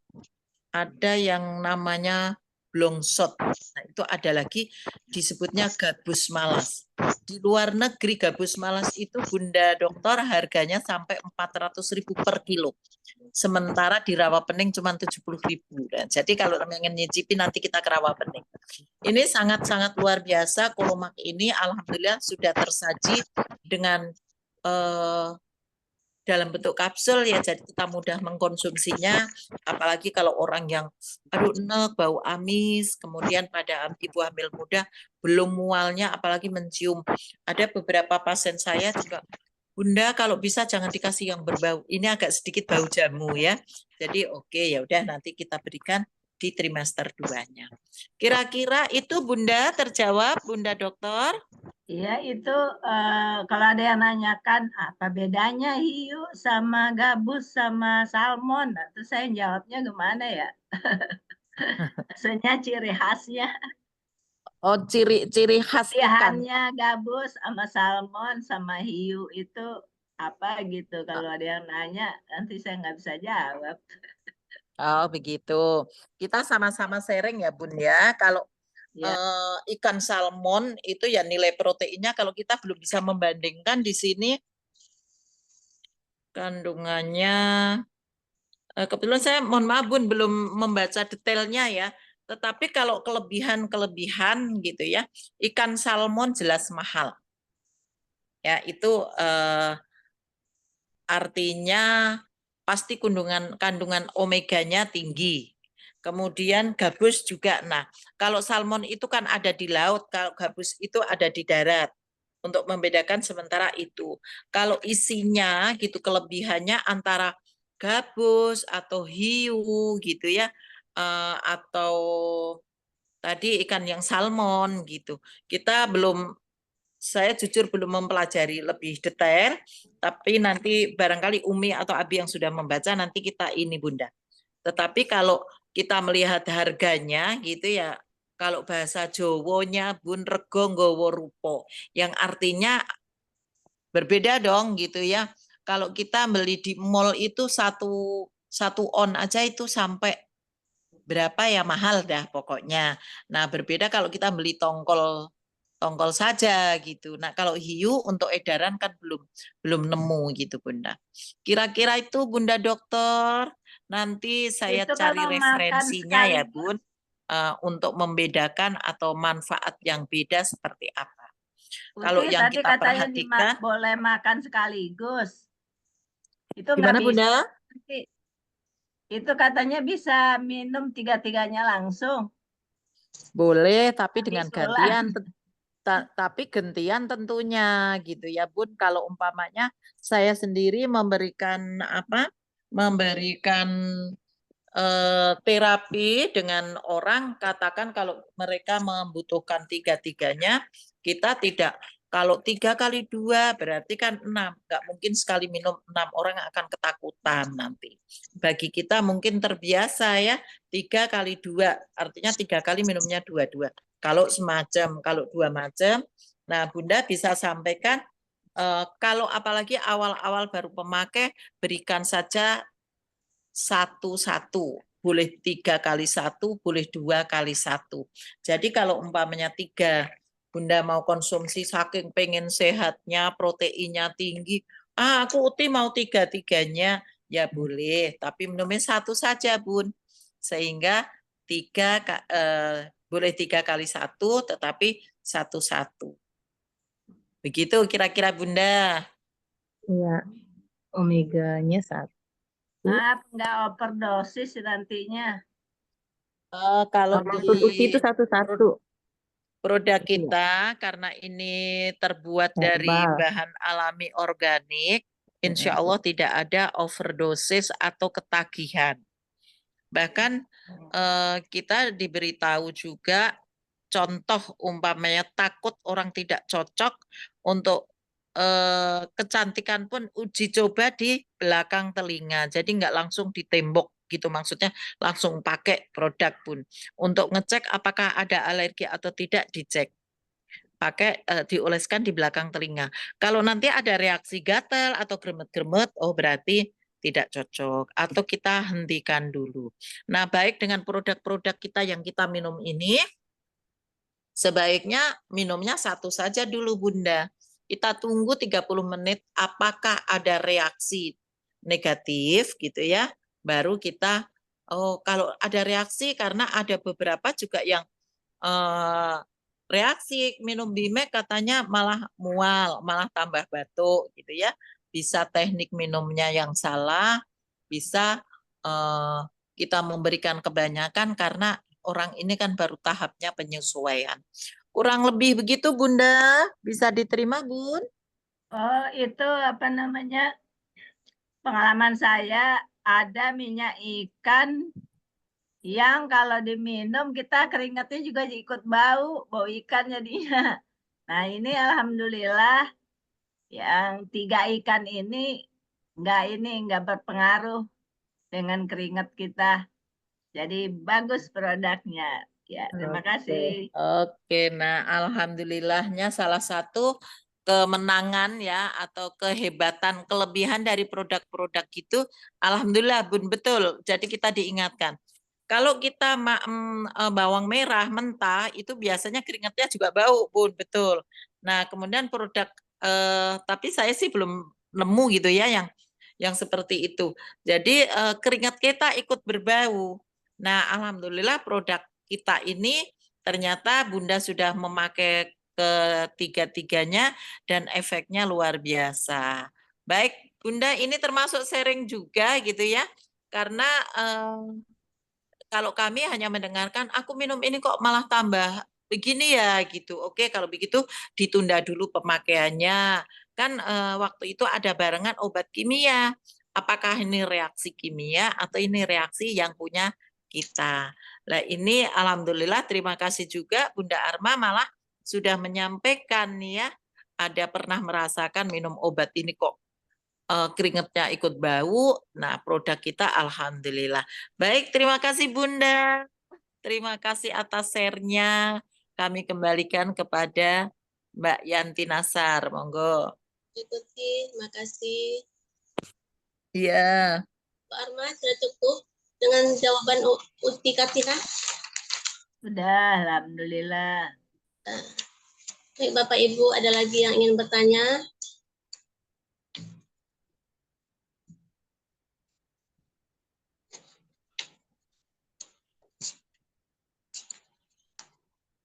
ada yang namanya blongsot. Nah, itu ada lagi disebutnya gabus malas. Di luar negeri gabus malas itu Bunda Dokter harganya sampai 400.000 per kilo. Sementara di Rawapening cuma 70.000. Jadi kalau ingin nyicipi nanti kita ke Rawapening. Ini sangat-sangat luar biasa. Kolomak ini alhamdulillah sudah tersaji dengan dalam bentuk kapsul ya, jadi kita mudah mengkonsumsinya, apalagi kalau orang yang aduh enek, bau amis, kemudian pada ibu hamil muda belum mualnya apalagi mencium. Ada beberapa pasien saya juga, Bunda kalau bisa jangan dikasih yang berbau, ini agak sedikit bau jamu ya. Jadi oke, ya udah nanti kita berikan di trimester 2-nya. Kira-kira itu Bunda terjawab, Bunda Dokter? Iya, itu kalau ada yang nanyakan apa bedanya hiu sama gabus sama salmon, nah, terus saya jawabnya gimana ya? Maksudnya ciri khasnya. Oh, ciri khas ikan. Pilihannya gabus sama salmon sama hiu itu apa gitu? Kalau ada yang nanya, nanti saya nggak bisa jawab. Oh, begitu. Kita sama-sama sharing ya, Bun ya. Kalau Ya. Ikan salmon itu ya nilai proteinnya kalau kita belum bisa membandingkan di sini kandungannya kebetulan saya mohon maaf Bun belum membaca detailnya ya, tetapi kalau kelebihan gitu ya, ikan salmon jelas mahal ya, itu artinya pasti kandungan omeganya tinggi. Kemudian gabus juga. Nah, kalau salmon itu kan ada di laut, kalau gabus itu ada di darat. untuk membedakan sementara itu. Kalau isinya gitu kelebihannya antara gabus atau hiu gitu ya, atau tadi ikan yang salmon gitu. Saya jujur belum mempelajari lebih detail, tapi nanti barangkali Umi atau Abi yang sudah membaca nanti kita ini Bunda. Tetapi kalau kita melihat harganya gitu ya, kalau bahasa Jawanya Bun rego nggawa rupa, yang artinya berbeda dong gitu ya. Kalau kita beli di mall itu satu on aja itu sampai berapa ya, mahal dah pokoknya. Nah, berbeda kalau kita beli tongkol saja gitu. Nah, kalau hiu untuk edaran kan belum nemu gitu Bunda. Kira-kira itu Bunda Dokter, nanti saya Itu cari kalau makan referensinya ya sekaligus, Bun, untuk membedakan atau manfaat yang beda seperti apa. Kalau Putih yang tadi kita katanya perhatikan, boleh makan sekaligus. Itu nggak gimana bisa. Bunda? Nanti. Itu katanya bisa minum tiga-tiganya langsung. Boleh, tapi Habis dengan sholat. gantian. Tapi gantian tentunya gitu ya Bun. Kalau umpamanya saya sendiri memberikan terapi dengan orang, katakan kalau mereka membutuhkan tiga-tiganya, kita tidak. Kalau 3x2 berarti kan 6. Nggak mungkin sekali minum 6, orang akan ketakutan nanti. Bagi kita mungkin terbiasa ya, 3x2. Artinya 3 kali minumnya 2-2. Kalau semacam, kalau 2 macam, nah Bunda bisa sampaikan, kalau apalagi awal-awal baru pemakai, berikan saja 1-1. Boleh 3x1, boleh 2x1. Jadi kalau umpamanya 3, Bunda mau konsumsi saking pengen sehatnya, proteinnya tinggi, aku Uti mau 3-tiganya, ya boleh. Tapi minumnya 1 saja Bun. Sehingga boleh 3x1, tetapi 1-1. Begitu kira-kira Bunda. Iya, omeganya 1. Nggak overdosis nantinya. Kalau Maksud Uti itu 1-1. produk kita karena ini terbuat dari Herbal. bahan alami organik, insya Allah tidak ada overdosis atau ketagihan. Bahkan kita diberitahu juga contoh umpamanya takut orang tidak cocok untuk kecantikan pun uji coba di belakang telinga. Jadi nggak langsung di tembok gitu, maksudnya langsung pakai produk Bun. Untuk ngecek apakah ada alergi atau tidak dicek. Pakai dioleskan di belakang telinga. Kalau nanti ada reaksi gatal atau gremet-gremet, oh berarti tidak cocok atau kita hentikan dulu. Nah, baik dengan produk-produk kita yang kita minum ini, sebaiknya minumnya 1 saja dulu Bunda. Kita tunggu 30 menit apakah ada reaksi negatif gitu ya. Baru kita, kalau ada reaksi karena ada beberapa juga yang reaksi minum Bimek katanya malah mual, malah tambah batuk gitu ya. Bisa teknik minumnya yang salah, bisa kita memberikan kebanyakan karena orang ini kan baru tahapnya penyesuaian. Kurang lebih begitu Bunda, bisa diterima Bun? Oh, itu pengalaman saya ada minyak ikan yang kalau diminum kita keringatnya juga ikut bau ikan jadinya. Nah, ini alhamdulillah yang 3 ikan ini nggak berpengaruh dengan keringat kita. Jadi bagus produknya. Ya, terima kasih. Oke, nah alhamdulillahnya salah satu kemenangan ya atau kehebatan kelebihan dari produk-produk itu, alhamdulillah Bun, betul. Jadi kita diingatkan. Kalau kita bawang merah mentah itu biasanya keringatnya juga bau Bun, betul. Nah kemudian produk tapi saya sih belum nemu gitu ya yang seperti itu. Jadi keringat kita ikut berbau. Nah alhamdulillah produk kita ini ternyata Bunda sudah memakai ketiga-tiganya dan efeknya luar biasa. Baik, Bunda, ini termasuk sharing juga gitu ya. Karena kalau kami hanya mendengarkan, aku minum ini kok malah tambah begini ya gitu. Oke, kalau begitu ditunda dulu pemakaiannya. Kan waktu itu ada barengan obat kimia. Apakah ini reaksi kimia atau ini reaksi yang punya kita? Nah, ini alhamdulillah terima kasih juga Bunda Arma malah sudah menyampaikan nih ya, ada pernah merasakan minum obat ini kok keringatnya ikut bau. Nah, produk kita alhamdulillah. Baik, terima kasih Bunda. Terima kasih atas share-nya. Kami kembalikan kepada Mbak Yanti Nasar. Monggo. Ikuti, makasih. Iya. Pak Arma, sudah cukup dengan jawaban Uti Katina? Sudah, alhamdulillah. Baik, Bapak Ibu, ada lagi yang ingin bertanya?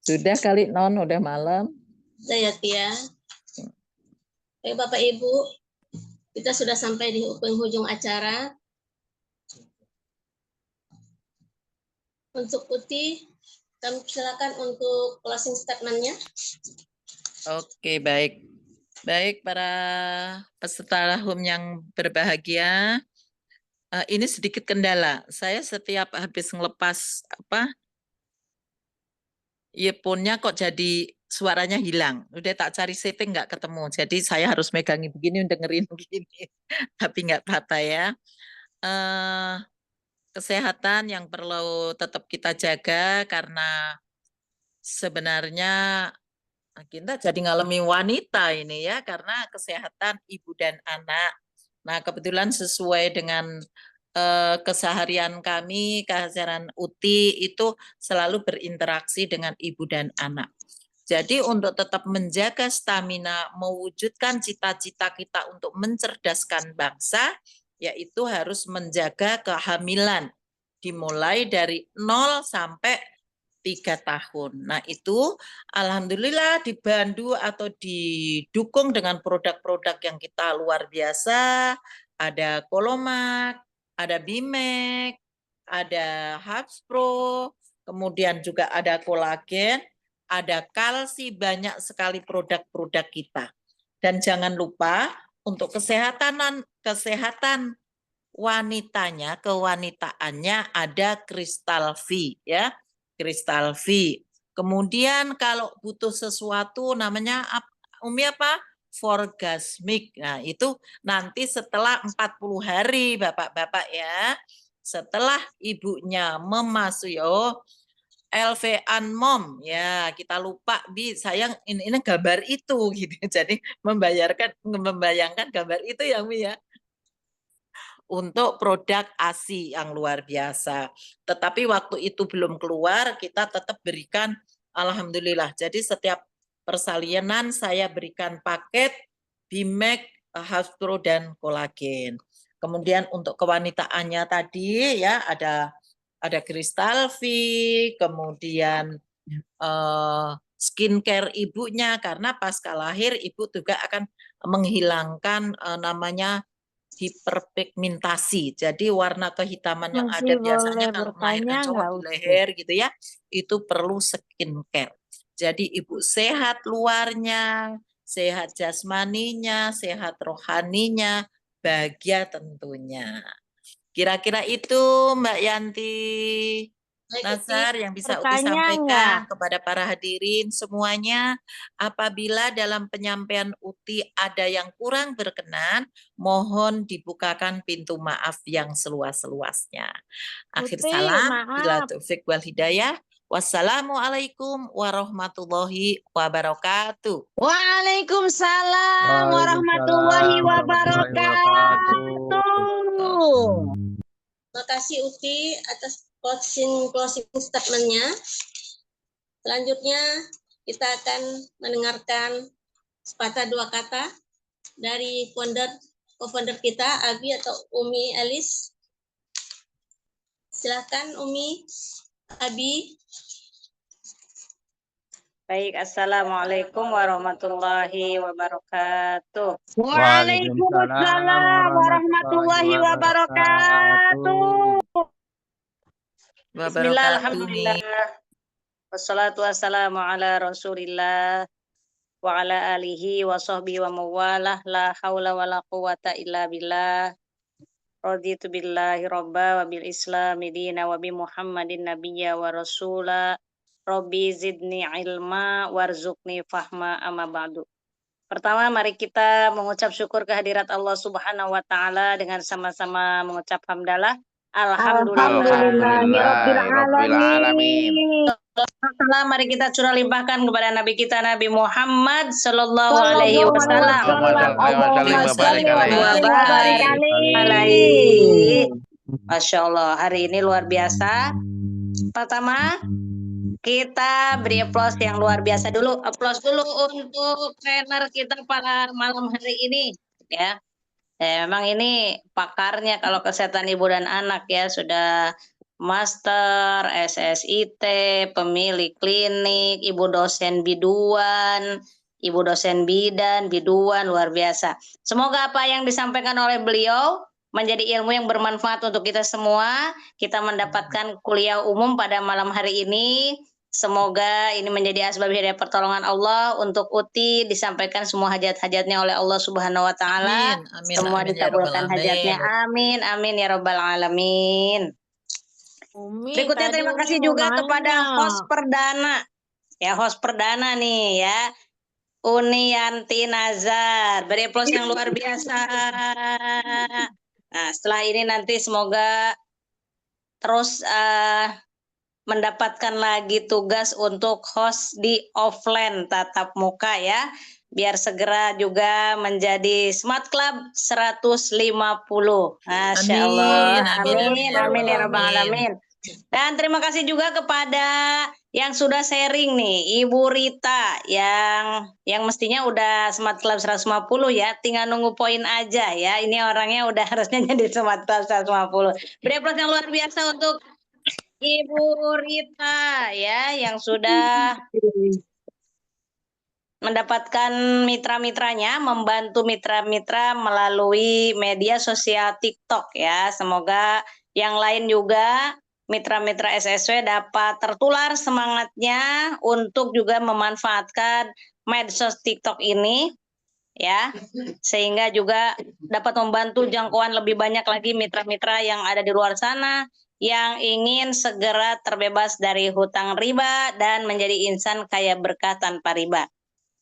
Sudah kali Non, udah malam. Sudah ya, Tia. Baik, Bapak Ibu, kita sudah sampai di penghujung acara. Untuk Uti, kami silakan untuk closing statement-nya. Oke, baik. Baik, para peserta home yang berbahagia. Ini sedikit kendala. Saya setiap habis ngelepas earphone-nya kok jadi suaranya hilang. Udah tak cari setting nggak ketemu. Jadi saya harus megangin begini dengerin begini. Tapi nggak apa-apa ya. Kesehatan yang perlu tetap kita jaga karena sebenarnya kita jadi ngalami wanita ini ya karena kesehatan ibu dan anak. Nah, kebetulan sesuai dengan keseharian kami, keseharian Uti itu selalu berinteraksi dengan ibu dan anak. Jadi untuk tetap menjaga stamina, mewujudkan cita-cita kita untuk mencerdaskan bangsa, yaitu harus menjaga kehamilan dimulai dari 0 sampai 3 tahun. Nah itu alhamdulillah dibantu atau didukung dengan produk-produk yang kita luar biasa, ada Kolomak, ada Bimek, ada Habspro, kemudian juga ada kolagen, ada kalsi, banyak sekali produk-produk kita. Dan jangan lupa untuk kesehatan wanitanya, kewanitaannya ada Kristal V ya. Kristal V. Kemudian kalau butuh sesuatu namanya Umi apa? Forgasmic. Nah, itu nanti setelah 40 hari Bapak-bapak ya. Setelah ibunya memasuki LV Mom ya, kita lupa sayang ini gambar itu gitu. Jadi membayangkan gambar itu ya Umi ya. Untuk produk ASI yang luar biasa. Tetapi waktu itu belum keluar, kita tetap berikan alhamdulillah. Jadi setiap persalinan saya berikan paket Bimek, Habspro dan kolagen. Kemudian untuk kewanitaannya tadi ya ada Kristal V, kemudian skincare ibunya karena pasca lahir ibu juga akan menghilangkan namanya hiperpigmentasi. Jadi warna kehitaman yang ada Masih biasanya boleh kalau melahirkan bertanya cowok nggak, di Uti? leher gitu ya, itu perlu skincare. Jadi ibu sehat luarnya, sehat jasmaninya, sehat rohaninya, bahagia tentunya. Kira-kira itu Mbak Yanti Nasar yang bisa Uti Bertanya sampaikan kepada para hadirin semuanya. Apabila dalam penyampaian Uti ada yang kurang berkenan, mohon dibukakan pintu maaf yang seluas-luasnya. Akhir Uti, salam, bila maaf. taufik wal hidayah. Wassalamualaikum warahmatullahi wabarakatuh. Waalaikumsalam warahmatullahi wabarakatuh. Terima kasih Uti atas closing statement-nya. Selanjutnya kita akan mendengarkan sepatah dua kata dari co-founder kita, Abi atau Umi Elis. Silakan Umi, Abi. Baik, Assalamualaikum warahmatullahi wabarakatuh. Waalaikumsalam warahmatullahi wabarakatuh. Bismillah, alhamdulillah. Wassalatu wassalamu ala Rasulillah wa ala alihi wa sahbihi wa mawalah la haula wa la quwata illa billah. Raditu billahi robba wa bil islami dina wa bi Muhammadin nabiyya wa rasula. Rabbi zidni ilma warzuqni fahma amma ba'du. Pertama, mari kita mengucap syukur kehadirat Allah Subhanahu wa taala dengan sama-sama mengucap hamdalah. Alhamdulillahirobbilalamin. Mari kita curah limpahkan kepada Nabi kita Nabi Muhammad Sallallahu Alaihi Wasallam. Masya Allah, hari ini luar biasa. Pertama, kita beri aplaus yang luar biasa dulu. Aplaus dulu untuk trainer kita pada malam hari ini, ya. Memang ini pakarnya kalau kesehatan ibu dan anak ya, sudah master, SSIT, pemilik klinik, ibu dosen biduan, ibu dosen bidan, biduan, luar biasa. Semoga apa yang disampaikan oleh beliau menjadi ilmu yang bermanfaat untuk kita semua. Kita mendapatkan kuliah umum pada malam hari ini. Semoga ini menjadi asbab hidayah pertolongan Allah untuk Uti, disampaikan semua hajat-hajatnya oleh Allah Subhanahu wa taala. Semua dikabulkan hajatnya. Amin, amin ya rabbal alamin. Berikutnya terima kasih juga kepada host perdana. Ya, host perdana nih ya. Unianti Nazar. Beri aplaus yang luar biasa. Nah, setelah ini nanti semoga terus mendapatkan lagi tugas untuk host di offline tatap muka ya. Biar segera juga menjadi Smart Club 150. Masya Allah. Amin, amin ya rabbal alamin. Dan terima kasih juga kepada yang sudah sharing nih, Ibu Rita yang mestinya udah Smart Club 150 ya, tinggal nunggu poin aja ya. Ini orangnya udah harusnya jadi Smart Club 150. Beri aplaus yang luar biasa untuk Ibu Rita ya, yang sudah mendapatkan mitra-mitranya, membantu mitra-mitra melalui media sosial TikTok ya. Semoga yang lain juga mitra-mitra SSW dapat tertular semangatnya untuk juga memanfaatkan medsos TikTok ini ya, sehingga juga dapat membantu jangkauan lebih banyak lagi mitra-mitra yang ada di luar sana yang ingin segera terbebas dari hutang riba dan menjadi insan kaya berkah tanpa riba.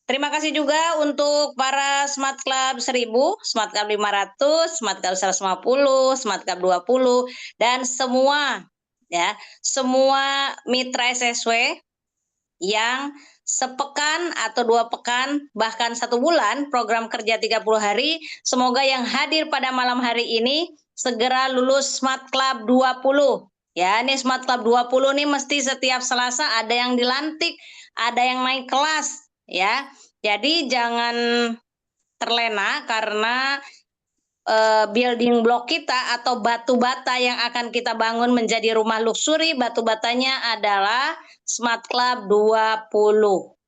Terima kasih juga untuk para Smart Club 1000, Smart Club 500, Smart Club 150, Smart Club 20, dan semua ya, semua mitra SSW yang sepekan atau 2 pekan bahkan 1 bulan program kerja 30 hari, semoga yang hadir pada malam hari ini segera lulus Smart Club 20. Ya, ini Smart Club 20 nih mesti setiap Selasa ada yang dilantik, ada yang naik kelas ya. Jadi jangan terlena karena building block kita atau batu bata yang akan kita bangun menjadi rumah luxury, batu batanya adalah Smart Club 20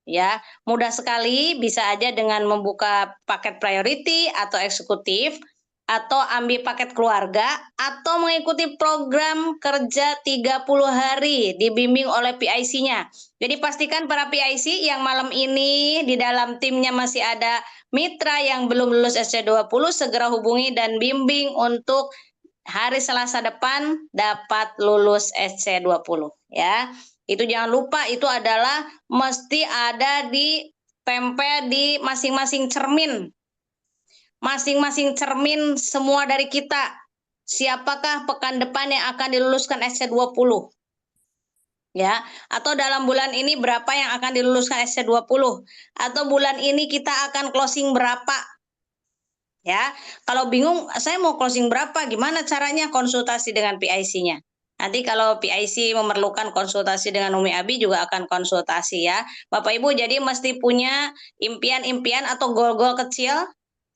ya. Mudah sekali, bisa aja dengan membuka paket priority atau eksekutif, atau ambil paket keluarga, atau mengikuti program kerja 30 hari dibimbing oleh PIC-nya. Jadi pastikan para PIC yang malam ini di dalam timnya masih ada mitra yang belum lulus SC20, segera hubungi dan bimbing untuk hari Selasa depan dapat lulus SC20 ya. Itu jangan lupa, itu adalah mesti ada di tempel di masing-masing cermin. Masing-masing cermin semua dari kita. Siapakah pekan depan yang akan diluluskan SC20? Ya, atau dalam bulan ini berapa yang akan diluluskan SC20? Atau bulan ini kita akan closing berapa? Ya, kalau bingung saya mau closing berapa, gimana caranya? Konsultasi dengan PIC-nya. Nanti kalau PIC memerlukan konsultasi dengan Umi Abi juga akan konsultasi ya. Bapak Ibu jadi mesti punya impian-impian atau goal-goal kecil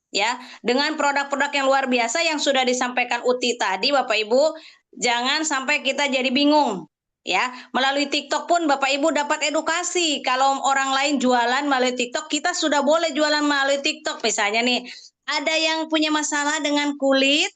ya, dengan produk-produk yang luar biasa yang sudah disampaikan Uti tadi. Bapak Ibu jangan sampai kita jadi bingung ya. Melalui TikTok pun Bapak Ibu dapat edukasi. Kalau orang lain jualan melalui TikTok, kita sudah boleh jualan melalui TikTok. Misalnya nih, ada yang punya masalah dengan kulit,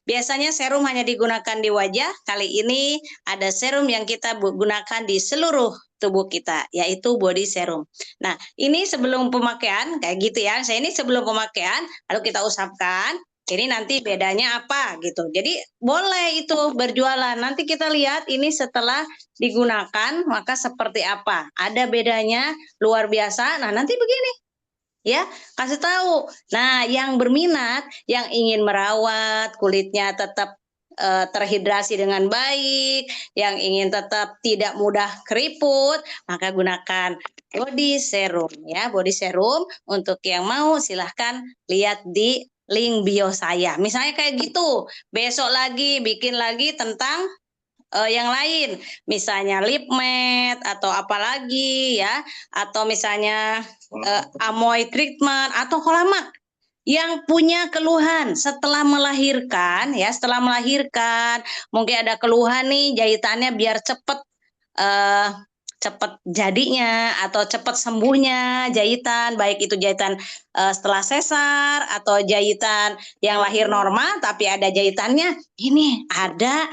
Biasanya serum hanya digunakan di wajah. Kali ini ada serum yang kita gunakan di seluruh tubuh kita, yaitu body serum. Nah, ini sebelum pemakaian, kayak gitu ya. Saya ini sebelum pemakaian, lalu kita usapkan. Ini nanti bedanya apa gitu. Jadi boleh itu berjualan. Nanti kita lihat ini setelah digunakan, maka seperti apa. Ada bedanya luar biasa. Nah, nanti begini. Ya, kasih tahu. Nah, yang berminat, yang ingin merawat kulitnya tetap terhidrasi dengan baik, yang ingin tetap tidak mudah keriput, maka gunakan body serum ya, body serum. Untuk yang mau silahkan lihat di link bio saya. Misalnya kayak gitu. Besok lagi bikin lagi tentang yang lain, misalnya lip matte atau apalagi ya, atau misalnya amoy treatment atau kolamak. Yang punya keluhan setelah melahirkan ya, setelah melahirkan mungkin ada keluhan nih jahitannya biar cepet jadinya atau cepat sembuhnya jahitan, baik itu jahitan setelah sesar atau jahitan yang lahir normal tapi ada jahitannya, ini ada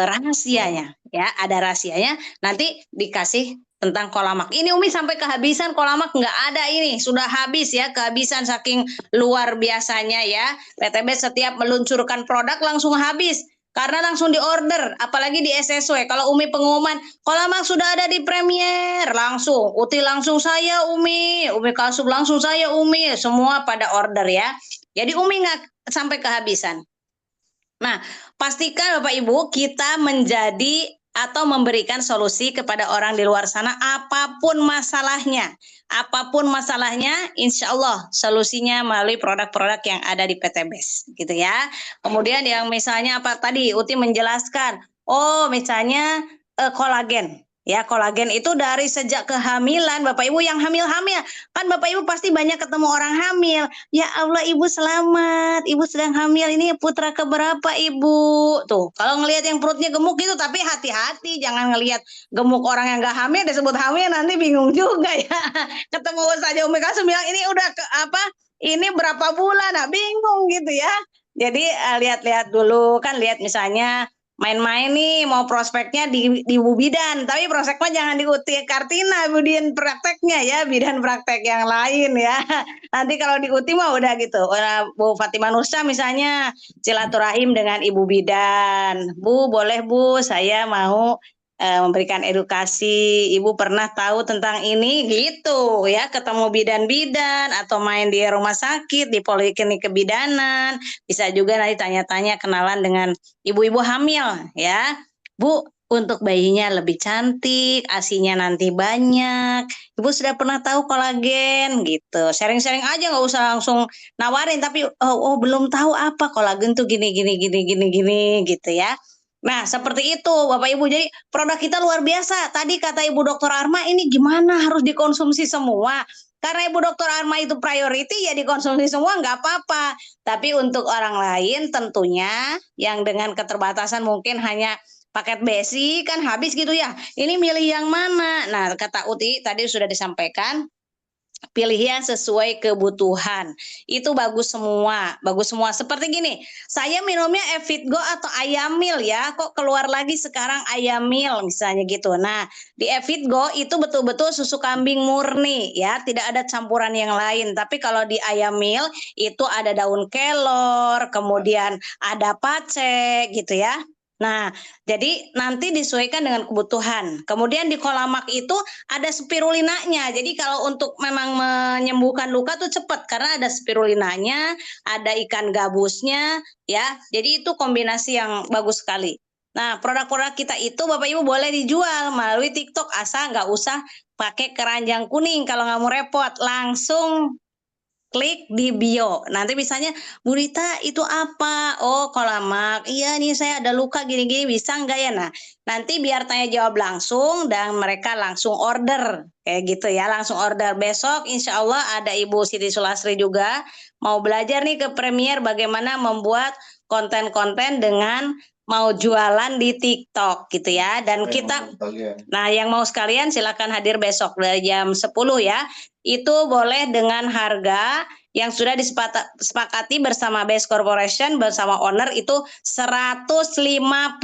rahasianya ya, ada rahasianya. Nanti dikasih tentang kolamak. Ini Umi sampai kehabisan kolamak, nggak ada, ini sudah habis ya, kehabisan saking luar biasanya ya. PTB setiap meluncurkan produk langsung habis karena langsung diorder, apalagi di SSW. Kalau Umi pengumuman kolamak sudah ada di Premier, langsung Uti langsung saya Umi Kalsum langsung saya Umi, semua pada order ya. Jadi Umi nggak sampai kehabisan. Nah, pastikan Bapak Ibu kita menjadi atau memberikan solusi kepada orang di luar sana apapun masalahnya. Apapun masalahnya, insya Allah solusinya melalui produk-produk yang ada di PTBes, gitu ya. Kemudian yang misalnya apa tadi, Uti menjelaskan, oh misalnya kolagen. Ya, kolagen itu dari sejak kehamilan, Bapak Ibu yang hamil-hamil. Kan Bapak Ibu pasti banyak ketemu orang hamil. Ya Allah, Ibu selamat. Ibu sedang hamil, ini putra keberapa Ibu? Tuh, kalau ngelihat yang perutnya gemuk gitu, tapi hati-hati. Jangan ngelihat gemuk orang yang gak hamil, disebut hamil, nanti bingung juga ya. Ketemu saja Umi Kalsum bilang, ini udah ini berapa bulan? Nah, bingung gitu ya. Jadi lihat-lihat dulu, kan lihat misalnya, main-main nih mau prospeknya di Bu Bidan, tapi prospeknya jangan di Uti Kartina, Bidan prakteknya ya, bidan praktek yang lain ya. Nanti kalau di Uti mah udah gitu, Bu Fatimah Nusa misalnya silaturahim dengan Ibu Bidan, Bu boleh Bu saya mau memberikan edukasi, Ibu pernah tahu tentang ini gitu ya, ketemu bidan-bidan atau main di rumah sakit, di poliklinik kebidanan, bisa juga nanti tanya-tanya kenalan dengan ibu-ibu hamil ya, Bu untuk bayinya lebih cantik, asinya nanti banyak, Ibu sudah pernah tahu kolagen gitu, sharing-sharing aja, nggak usah langsung nawarin, tapi oh belum tahu apa kolagen tuh gini gitu ya. Nah, seperti itu Bapak Ibu. Jadi produk kita luar biasa. Tadi kata Ibu Dr. Arma, ini gimana harus dikonsumsi semua? Karena Ibu Dr. Arma itu priority, ya dikonsumsi semua nggak apa-apa. Tapi untuk orang lain tentunya yang dengan keterbatasan mungkin hanya paket basic kan habis gitu ya. Ini milih yang mana? Nah, kata Uti tadi sudah disampaikan, pilih yang sesuai kebutuhan. Itu bagus semua, bagus semua. Seperti gini, saya minumnya Evitgo atau Ayamil ya, kok keluar lagi sekarang Ayamil misalnya gitu. Nah, di Evitgo itu betul-betul susu kambing murni ya, tidak ada campuran yang lain. Tapi kalau di Ayamil itu ada daun kelor, kemudian ada pace gitu ya. Nah, jadi nanti disesuaikan dengan kebutuhan. Kemudian di kolamak itu ada spirulinanya. Jadi kalau untuk memang menyembuhkan luka tuh cepat karena ada spirulinanya, ada ikan gabusnya ya. Jadi itu kombinasi yang bagus sekali. Nah, produk-produk kita itu Bapak Ibu boleh dijual melalui TikTok, asal nggak usah pakai keranjang kuning. Kalau nggak mau repot, langsung klik di bio. Nanti misalnya, Bu Rita itu apa? Oh, kolamak. Iya nih saya ada luka gini-gini, bisa nggak ya? Nah, nanti biar tanya jawab langsung dan mereka langsung order. Kayak gitu ya, langsung order. Besok insya Allah ada Ibu Siti Sulasri juga mau belajar nih ke Premier bagaimana membuat konten-konten dengan mau jualan di TikTok gitu ya. Dan kita, nah yang mau sekalian silakan hadir besok dari jam 10 ya. Itu boleh dengan harga yang sudah disepakati bersama Base Corporation bersama owner itu 150.000.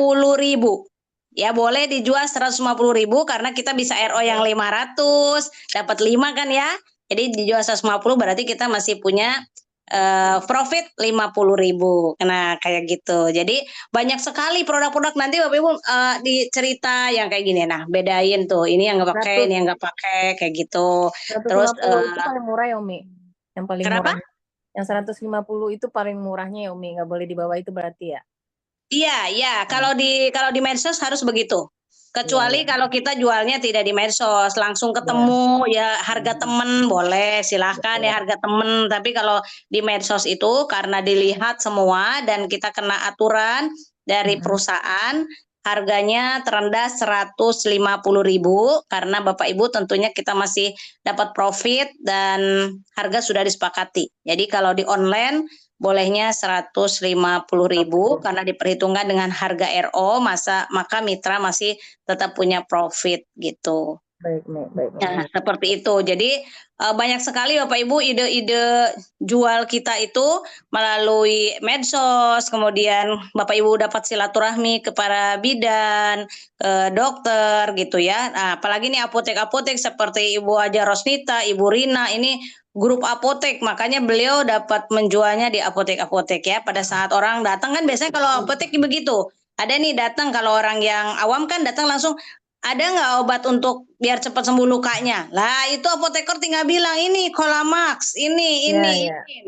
Ya boleh dijual 150.000 karena kita bisa RO yang 500, dapat 5 kan ya. Jadi dijual 150 berarti kita masih punya profit 50.000. Nah, kayak gitu. Jadi banyak sekali produk-produk, nanti Bapak Ibu dicerita yang kayak gini. Nah, bedain tuh, ini yang nggak pakai, ini yang nggak pakai, kayak gitu. Terus 150 itu paling murah ya Umi? Yang paling kenapa? murah. Yang 150 itu paling murahnya ya Umi, nggak boleh di bawah itu berarti ya? Iya, kalau di medsos harus begitu. Kecuali kalau kita jualnya tidak di medsos, langsung ketemu ya harga temen boleh, silahkan ya harga temen. Tapi kalau di medsos itu karena dilihat semua dan kita kena aturan dari perusahaan, harganya terendah 150.000 karena Bapak Ibu tentunya kita masih dapat profit dan harga sudah disepakati. Jadi kalau di online bolehnya 150.000 karena diperhitungkan dengan harga RO, maka mitra masih tetap punya profit gitu. Baik. Nah, seperti itu. Jadi banyak sekali Bapak Ibu ide-ide jual kita itu melalui medsos, kemudian Bapak Ibu dapat silaturahmi kepada bidan, dokter gitu ya. Nah, apalagi nih apotek-apotek seperti Ibu Haja Rosnita, Ibu Rina, ini grup apotek, makanya beliau dapat menjualnya di apotek-apotek ya. Pada saat orang datang kan biasanya kalau apotek begitu. Ada nih datang, kalau orang yang awam kan datang langsung, ada nggak obat untuk biar cepat sembuh lukanya? Lah itu apoteker tinggal bilang ini Kolamax, ini.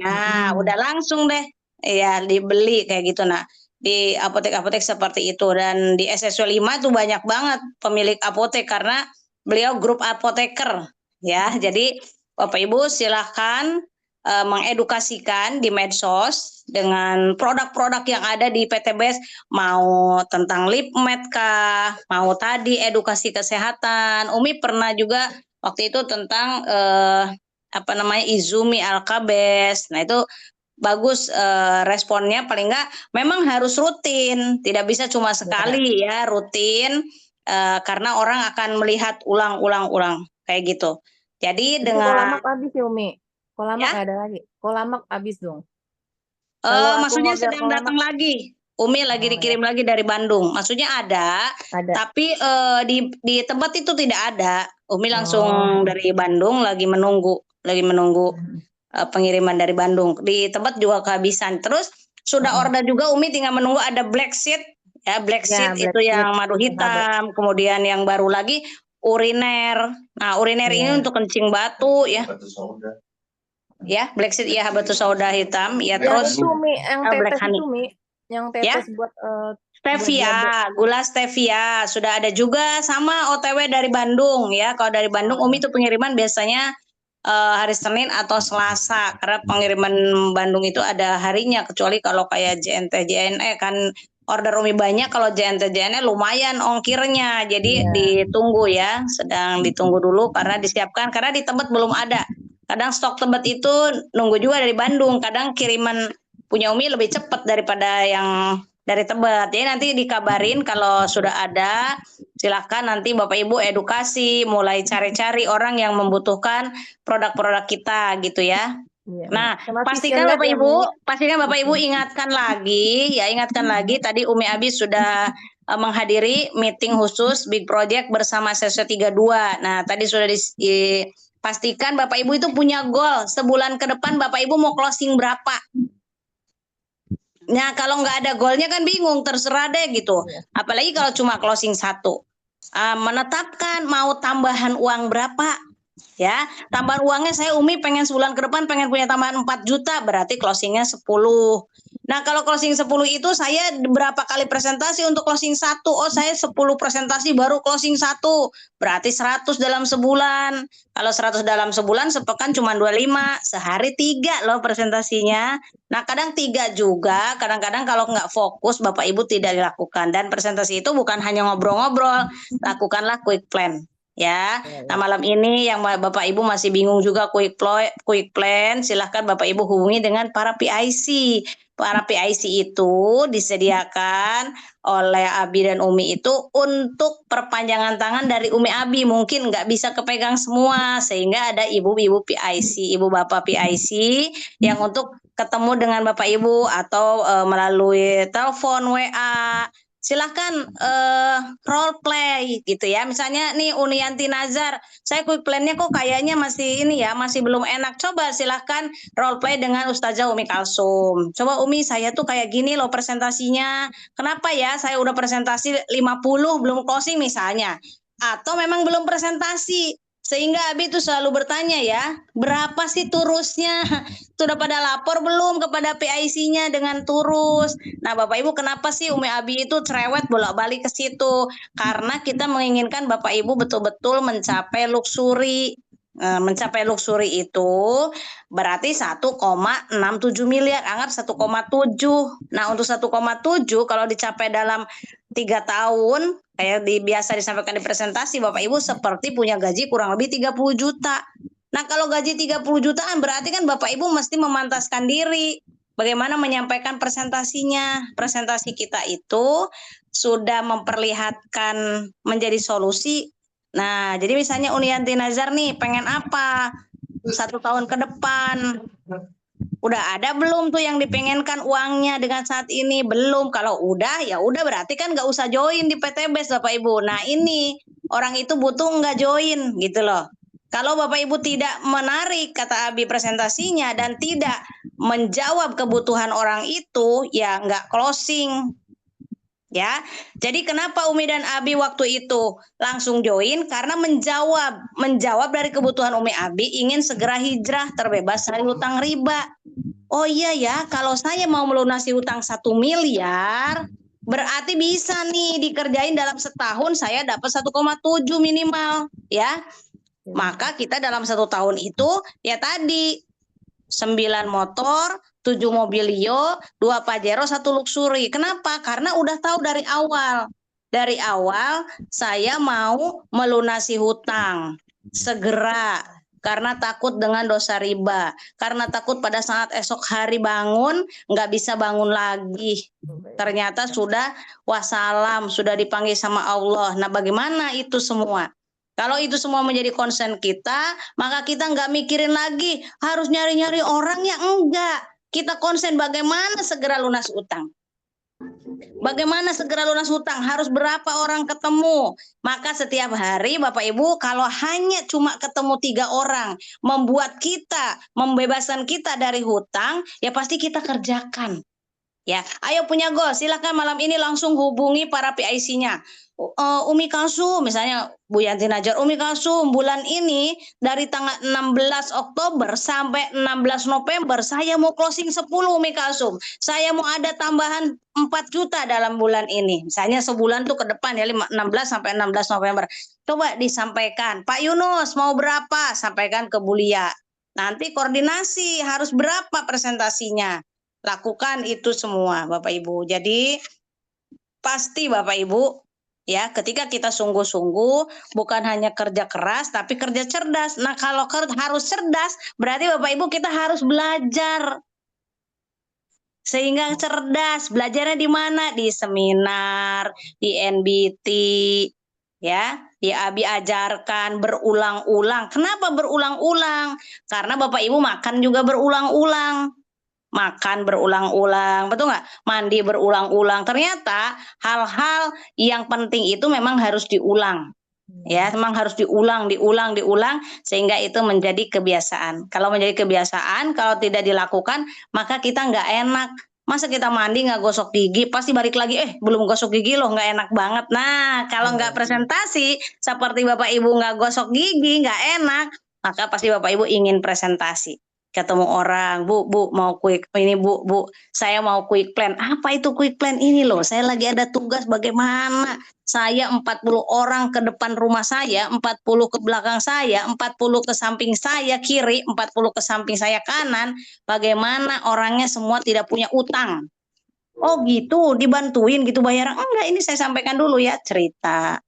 Nah, udah langsung deh ya dibeli kayak gitu. Nah, di apotek-apotek seperti itu, dan di SSW 5 itu banyak banget pemilik apotek karena beliau grup apoteker ya. Jadi Bapak Ibu silahkan mengedukasikan di medsos dengan produk-produk yang ada di PT BES, mau tentang LipMed kah, mau tadi edukasi kesehatan. Umi pernah juga waktu itu tentang Izumi Alkabes. Nah itu bagus responnya, paling enggak memang harus rutin, tidak bisa cuma sekali ya, rutin karena orang akan melihat ulang-ulang kayak gitu. Jadi Itu dengan Kolamak habis ya Umi? Kolamak nggak ada lagi? Kolamak habis dong? maksudnya sedang datang lagi. Umi lagi dikirim lagi dari Bandung. Maksudnya ada. Tapi di tempat itu tidak ada. Umi langsung dari Bandung lagi menunggu pengiriman dari Bandung. Di tempat juga kehabisan. Terus sudah order juga, Umi tinggal menunggu ada black seed ya, black seed itu yang madu hitam. Kemudian yang baru lagi uriner. Nah, uriner ini untuk kencing batu ya. Ya, black seed ya, habatus sauda hitam ya, terus itu Mi, yang black tetes honey. itu Mi, yang tetes buat Stevia, gula stevia sudah ada juga, sama OTW dari Bandung ya. Kalau dari Bandung Umi itu pengiriman biasanya hari Senin atau Selasa karena pengiriman Bandung itu ada harinya, kecuali kalau kayak JNT JNE kan order Umi banyak, kalau JNT JNE lumayan ongkirnya. Jadi ditunggu ya, sedang ditunggu dulu karena disiapkan, karena di tempat belum ada. Kadang stok Tebet itu nunggu juga dari Bandung. Kadang kiriman punya Umi lebih cepat daripada yang dari Tebet. Jadi nanti dikabarin kalau sudah ada. Silahkan nanti Bapak Ibu edukasi, mulai cari-cari orang yang membutuhkan produk-produk kita gitu ya. Nah, pastikan Bapak Ibu ingatkan lagi tadi Umi Abi sudah menghadiri meeting khusus Big Project bersama SSW 32. Nah, tadi sudah pastikan Bapak Ibu itu punya goal sebulan ke depan Bapak Ibu mau closing berapa. Nah, kalau nggak ada goalnya kan bingung, terserah deh gitu. Apalagi kalau cuma closing 1. Menetapkan mau tambahan uang berapa. Ya, tambahan uangnya saya Umi pengen sebulan ke depan pengen punya tambahan 4 juta, berarti closingnya 10. Nah, kalau closing 10 itu saya berapa kali presentasi untuk closing 1? Oh, saya 10 presentasi baru closing 1. Berarti 100 dalam sebulan. Kalau 100 dalam sebulan, sepekan cuma 25. Sehari 3 loh presentasinya. Nah, kadang 3 juga. Kadang-kadang kalau nggak fokus, Bapak Ibu tidak dilakukan. Dan presentasi itu bukan hanya ngobrol-ngobrol. Lakukanlah quick plan. Ya, nah malam ini yang Bapak Ibu masih bingung juga quick plan, silahkan Bapak Ibu hubungi dengan para PIC. para PIC itu disediakan oleh Abi dan Umi itu untuk perpanjangan tangan dari Umi Abi. Mungkin nggak bisa kepegang semua, sehingga ada ibu-ibu PIC, ibu bapak PIC yang untuk ketemu dengan Bapak Ibu atau melalui telepon, WA. Silahkan role play gitu ya. Misalnya nih Unianti Nazar, saya quick plan-nya kok kayaknya masih ini ya, masih belum enak. Coba silahkan role play dengan Ustazah Umi Kalsum. Coba Umi, saya tuh kayak gini loh presentasinya. Kenapa ya saya udah presentasi 50 belum closing misalnya. Atau memang belum presentasi. Sehingga Abi tuh selalu bertanya ya, berapa sih turusnya? Sudah pada lapor belum kepada PIC-nya dengan turus? Nah, Bapak Ibu, kenapa sih Umi Abi itu cerewet bolak-balik ke situ? Karena kita menginginkan Bapak Ibu betul-betul mencapai luxury. Mencapai luxury itu berarti 1,67 miliar, anggap 1,7. Nah, untuk 1,7 kalau dicapai dalam 3 tahun, kayak biasa disampaikan di presentasi, Bapak Ibu seperti punya gaji kurang lebih 30 juta. Nah, kalau gaji 30 jutaan berarti kan Bapak Ibu mesti memantaskan diri. Bagaimana menyampaikan presentasinya? Presentasi kita itu sudah memperlihatkan menjadi solusi. Nah, jadi misalnya Unianti Nazar nih pengen apa? 1 tahun ke depan. Udah ada belum tuh yang dipengenkan uangnya dengan saat ini? Belum. Kalau udah, ya udah berarti kan nggak usah join di PTBS Bapak Ibu. Nah ini, orang itu butuh nggak join gitu loh. Kalau Bapak Ibu tidak menarik kata Abi presentasinya dan tidak menjawab kebutuhan orang itu, ya nggak closing. Ya, jadi kenapa Umi dan Abi waktu itu langsung join? Karena menjawab dari kebutuhan Umi Abi ingin segera hijrah terbebas dari hutang riba. Oh iya ya, kalau saya mau melunasi hutang 1 miliar, berarti bisa nih dikerjain dalam setahun saya dapat 1,7 minimal, ya. Maka kita dalam 1 tahun itu ya tadi 9 motor, 7 mobilio, 2 Pajero, 1 luxury. Kenapa? Karena udah tahu dari awal. Dari awal saya mau melunasi hutang segera. Karena takut dengan dosa riba. Karena takut pada saat esok hari bangun, nggak bisa bangun lagi. Ternyata sudah wassalam, sudah dipanggil sama Allah. Nah bagaimana itu semua? Kalau itu semua menjadi concern kita, maka kita nggak mikirin lagi harus nyari-nyari orang yang enggak. Kita konsen bagaimana segera lunas utang. Bagaimana segera lunas hutang? Harus berapa orang ketemu? Maka setiap hari Bapak Ibu kalau hanya cuma ketemu 3 orang membuat kita, membebaskan kita dari hutang, ya pasti kita kerjakan. Ya, ayo punya goal, silakan malam ini langsung hubungi para PIC-nya. Umi Kalsum, misalnya Bu Yanti Najar, Umi Kalsum, bulan ini dari tanggal 16 Oktober sampai 16 November, saya mau closing 10 Umi Kalsum. Saya mau ada tambahan 4 juta dalam bulan ini. Misalnya sebulan tuh ke depan ya, 16 sampai 16 November. Coba disampaikan, Pak Yunus mau berapa? Sampaikan ke Bulia. Nanti koordinasi harus berapa presentasinya. Lakukan itu semua Bapak Ibu. Jadi pasti Bapak Ibu ya ketika kita sungguh-sungguh bukan hanya kerja keras tapi kerja cerdas. Nah kalau harus cerdas berarti Bapak Ibu kita harus belajar. Sehingga cerdas, belajarnya di mana? Di seminar, di NBT, ya, di Abi ajarkan berulang-ulang. Kenapa berulang-ulang? Karena Bapak Ibu makan juga berulang-ulang. Makan berulang-ulang, betul nggak? Mandi berulang-ulang. Ternyata hal-hal yang penting itu memang harus diulang. Ya, memang harus diulang sehingga itu menjadi kebiasaan. Kalau menjadi kebiasaan, kalau tidak dilakukan, maka kita nggak enak. Masa kita mandi nggak gosok gigi, pasti balik lagi, belum gosok gigi loh, nggak enak banget. Nah, kalau nggak presentasi, seperti Bapak Ibu nggak gosok gigi, nggak enak, maka pasti Bapak Ibu ingin presentasi. Ketemu orang, Bu mau quick ini Bu, saya mau quick plan. Apa itu quick plan? Ini loh, saya lagi ada tugas bagaimana saya 40 orang ke depan rumah saya, 40 ke belakang saya, 40 ke samping saya kiri, 40 ke samping saya kanan. Bagaimana orangnya semua tidak punya utang. Oh gitu, dibantuin gitu bayaran. Enggak, ini saya sampaikan dulu ya, cerita.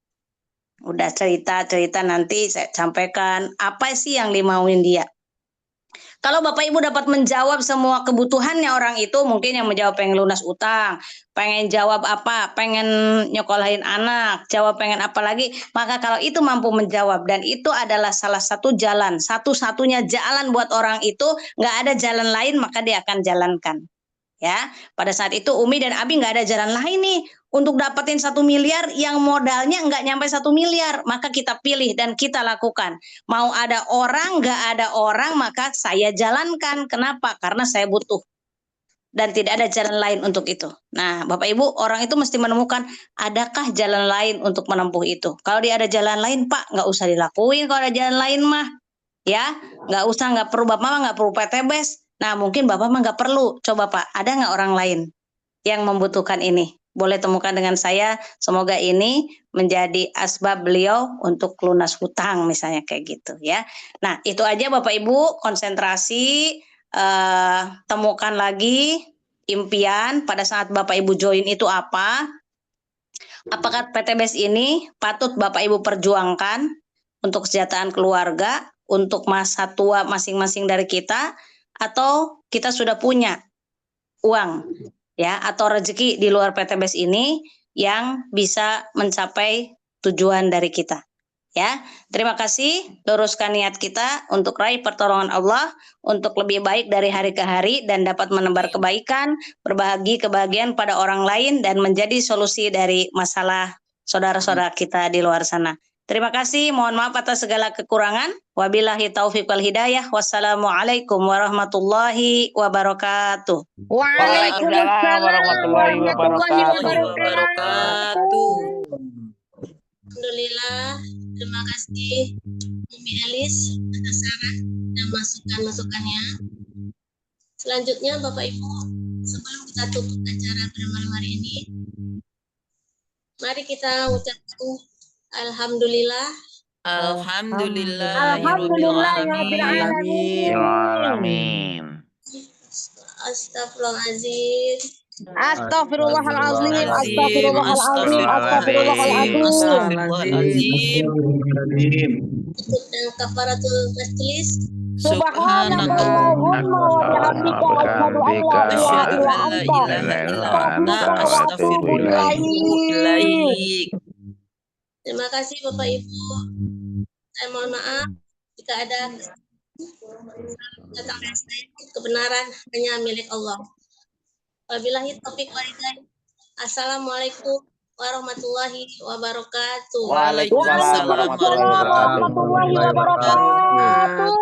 Udah cerita nanti saya sampaikan apa sih yang dimauin dia. Kalau Bapak Ibu dapat menjawab semua kebutuhannya orang itu, mungkin yang menjawab pengen lunas utang, pengen jawab apa, pengen nyekolahin anak, jawab pengen apa lagi, maka kalau itu mampu menjawab dan itu adalah salah satu jalan, satu-satunya jalan buat orang itu, nggak ada jalan lain, maka dia akan jalankan. Ya, pada saat itu Umi dan Abi nggak ada jalan lain nih untuk dapetin 1 miliar yang modalnya nggak nyampe 1 miliar, maka kita pilih dan kita lakukan. Mau ada orang, nggak ada orang, maka saya jalankan. Kenapa? Karena saya butuh dan tidak ada jalan lain untuk itu. Nah, Bapak Ibu, orang itu mesti menemukan adakah jalan lain untuk menempuh itu. Kalau dia ada jalan lain, Pak, nggak usah dilakuin. Kalau ada jalan lain mah, ya, nggak usah, nggak perlu Bapak mah nggak perlu PTBS. Nah, mungkin Bapak mah nggak perlu. Coba Pak, ada nggak orang lain yang membutuhkan ini? Boleh temukan dengan saya. Semoga ini menjadi asbab beliau untuk lunas hutang, misalnya kayak gitu ya. Nah, itu aja Bapak Ibu, konsentrasi, temukan lagi impian pada saat Bapak Ibu join itu apa. Apakah PTBS ini patut Bapak Ibu perjuangkan untuk kesejahteraan keluarga, untuk masa tua masing-masing dari kita, atau kita sudah punya uang ya atau rezeki di luar PTBS ini yang bisa mencapai tujuan dari kita ya. Terima kasih, luruskan niat kita untuk raih pertolongan Allah, untuk lebih baik dari hari ke hari dan dapat menebar kebaikan, berbagi kebahagiaan pada orang lain dan menjadi solusi dari masalah saudara-saudara kita di luar sana. Terima kasih, mohon maaf atas segala kekurangan. Wabillahi taufiq wal hidayah. Wassalamualaikum warahmatullahi wabarakatuh. Waalaikumsalam warahmatullahi wabarakatuh. Alhamdulillah, terima kasih Umi Elis atas saran dan masukan-masukannya. Selanjutnya Bapak Ibu, sebelum kita tutup acara pada malam hari ini, mari kita ucapkan Alhamdulillah. Alhamdulillah. Alamin. Astagfirullahaladzim. Astagfirullahalazim, astagfirullahalazim, astagfirullahalazim. Tutup dengan kafaratul majlis. Subhanakallahumma wa bihamdika asyhadu an la ilaha illa anta astaghfiruka wa atubu ilaik. Terima kasih Bapak Ibu. Saya mohon maaf jika ada kebenaran hanya milik Allah. Wabillahi taufiq wal hidayah. Assalamualaikum warahmatullahi wabarakatuh. Waalaikumsalam warahmatullahi wabarakatuh.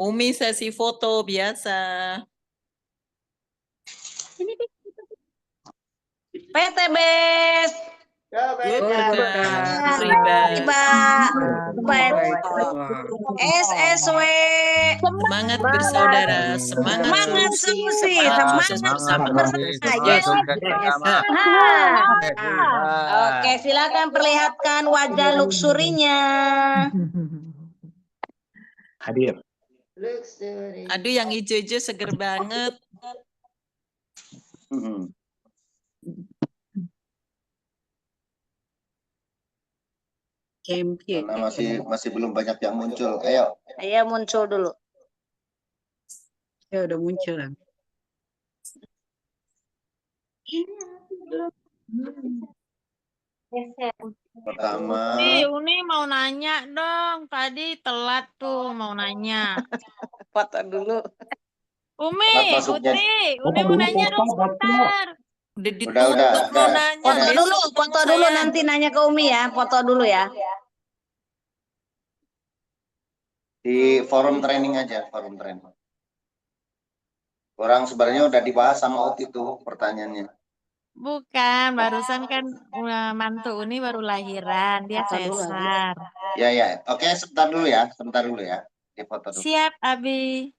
Umi sesi foto biasa. PTBS. SSW. Semangat bersaudara, semangat solusi, semangat bersama. Oke, silakan perlihatkan wajah luksurinya. Hadir. Aduh, yang hijau-hijau seger banget. Karena masih belum banyak yang muncul. Ayo. Ayo muncul dulu. Ya udah muncul. Pertama. Uni mau nanya dong. Tadi telat tuh mau nanya. Foto dulu. Umi mau nanya dong sebentar. Udah. Foto dulu nanti nanya ke Umi ya, foto dulu ya. Di forum training aja, forum training. Orang sebenarnya udah dibahas sama Oti tuh pertanyaannya. Bukan, barusan kan mantu Uni baru lahiran, dia sesar. Ya. Oke, sebentar dulu ya. Di foto dulu. Siap, Abi.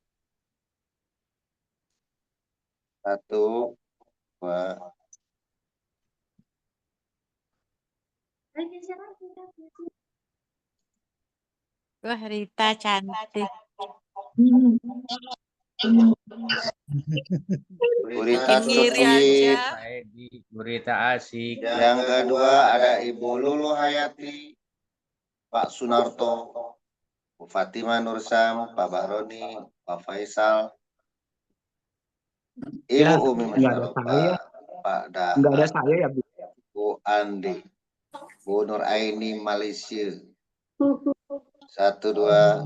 1, 2. Wah, Rita cantik. Gurita Gurita asik. Yang kedua ada Ibu Lulu Hayati. Pak Sunarto, Bu Fatima Nursam, Pak Bahroni, Pak Faisal, Ibu Ya, Umi nggak ada Masyarakat, saya. Pak Nggak ada Daha, saya ya, Bu. Bu Andi, Bu Nur Aini Malaysia. 1, 2.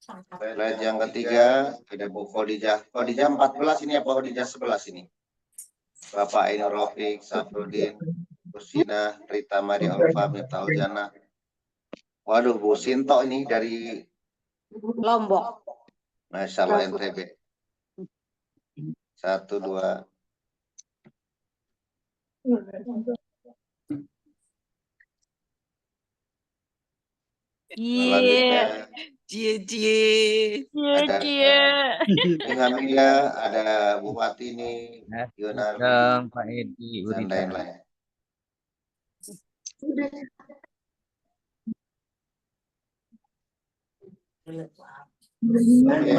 Slide yang ketiga ada Bu Khadijah. Khadijah 14 ini apa Khadijah 11 ini? Bapak Ainur Rafiq, Safrudin, Rusina, Rita Maria Ulfa, Miftahul Jannah. Waduh, Bu Sinto ini dari Lombok. Masya Allah NTB. 1, 2. Selanjutnya Cie. ada Hamilia, ada Bu Watini, Yonardi, Pak Edi, dan lain-lain. Oke.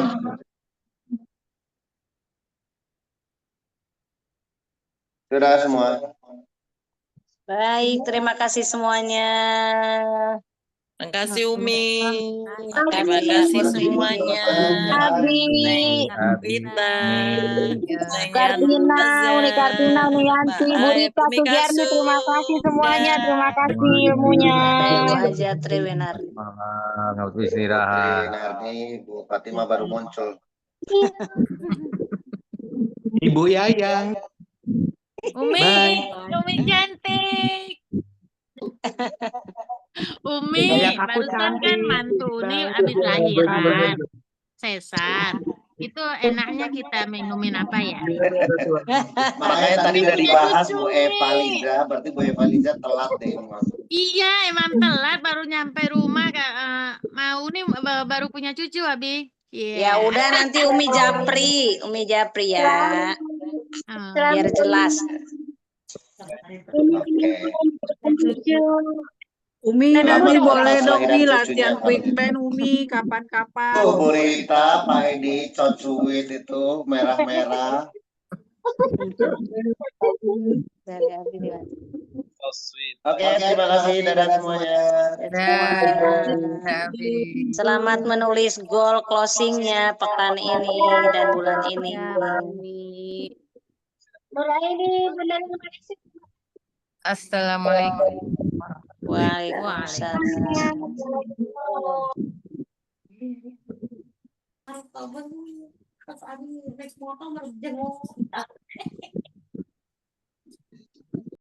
Sudah semua. Baik, terima kasih semuanya. Terima kasih Umi. Terima kasih semuanya. Abi, Rita, Kartina, Uni Kartina, Uni Yanti, Bu Rita, Sugiarni, terima kasih semuanya, terima kasih ilmunya. Ibu Haja Triwinar. Waktu istirahat. Narni, Bu Fatima baru muncul. Ibu Yayang. Umi, Bye. Umi cantik. Umi, Kayak aku barusan kan cantik. mantu Uni habis lahiran. Sesar. Itu enaknya kita minumin apa ya? Makanya tadi udah dibahas Bu Eva Liza, berarti Bu Eva Liza telat deh ini masuk. Iya, emang telat baru nyampe rumah. Mau nih baru punya cucu, Abi. Ya udah nanti Umi Japri ya. Biar jelas. Umi, Selamat Umi atas boleh dong lahiran nih cucunya, latihan Pak. quick pen Umi kapan-kapan. Tuh Bu Rita, Pak Edi, cocuit itu merah-merah. Oke, terima kasih. Dadah semuanya. Selamat menulis goal closingnya pekan ini dan bulan ini. Assalamualaikum. Waalaikumsalam.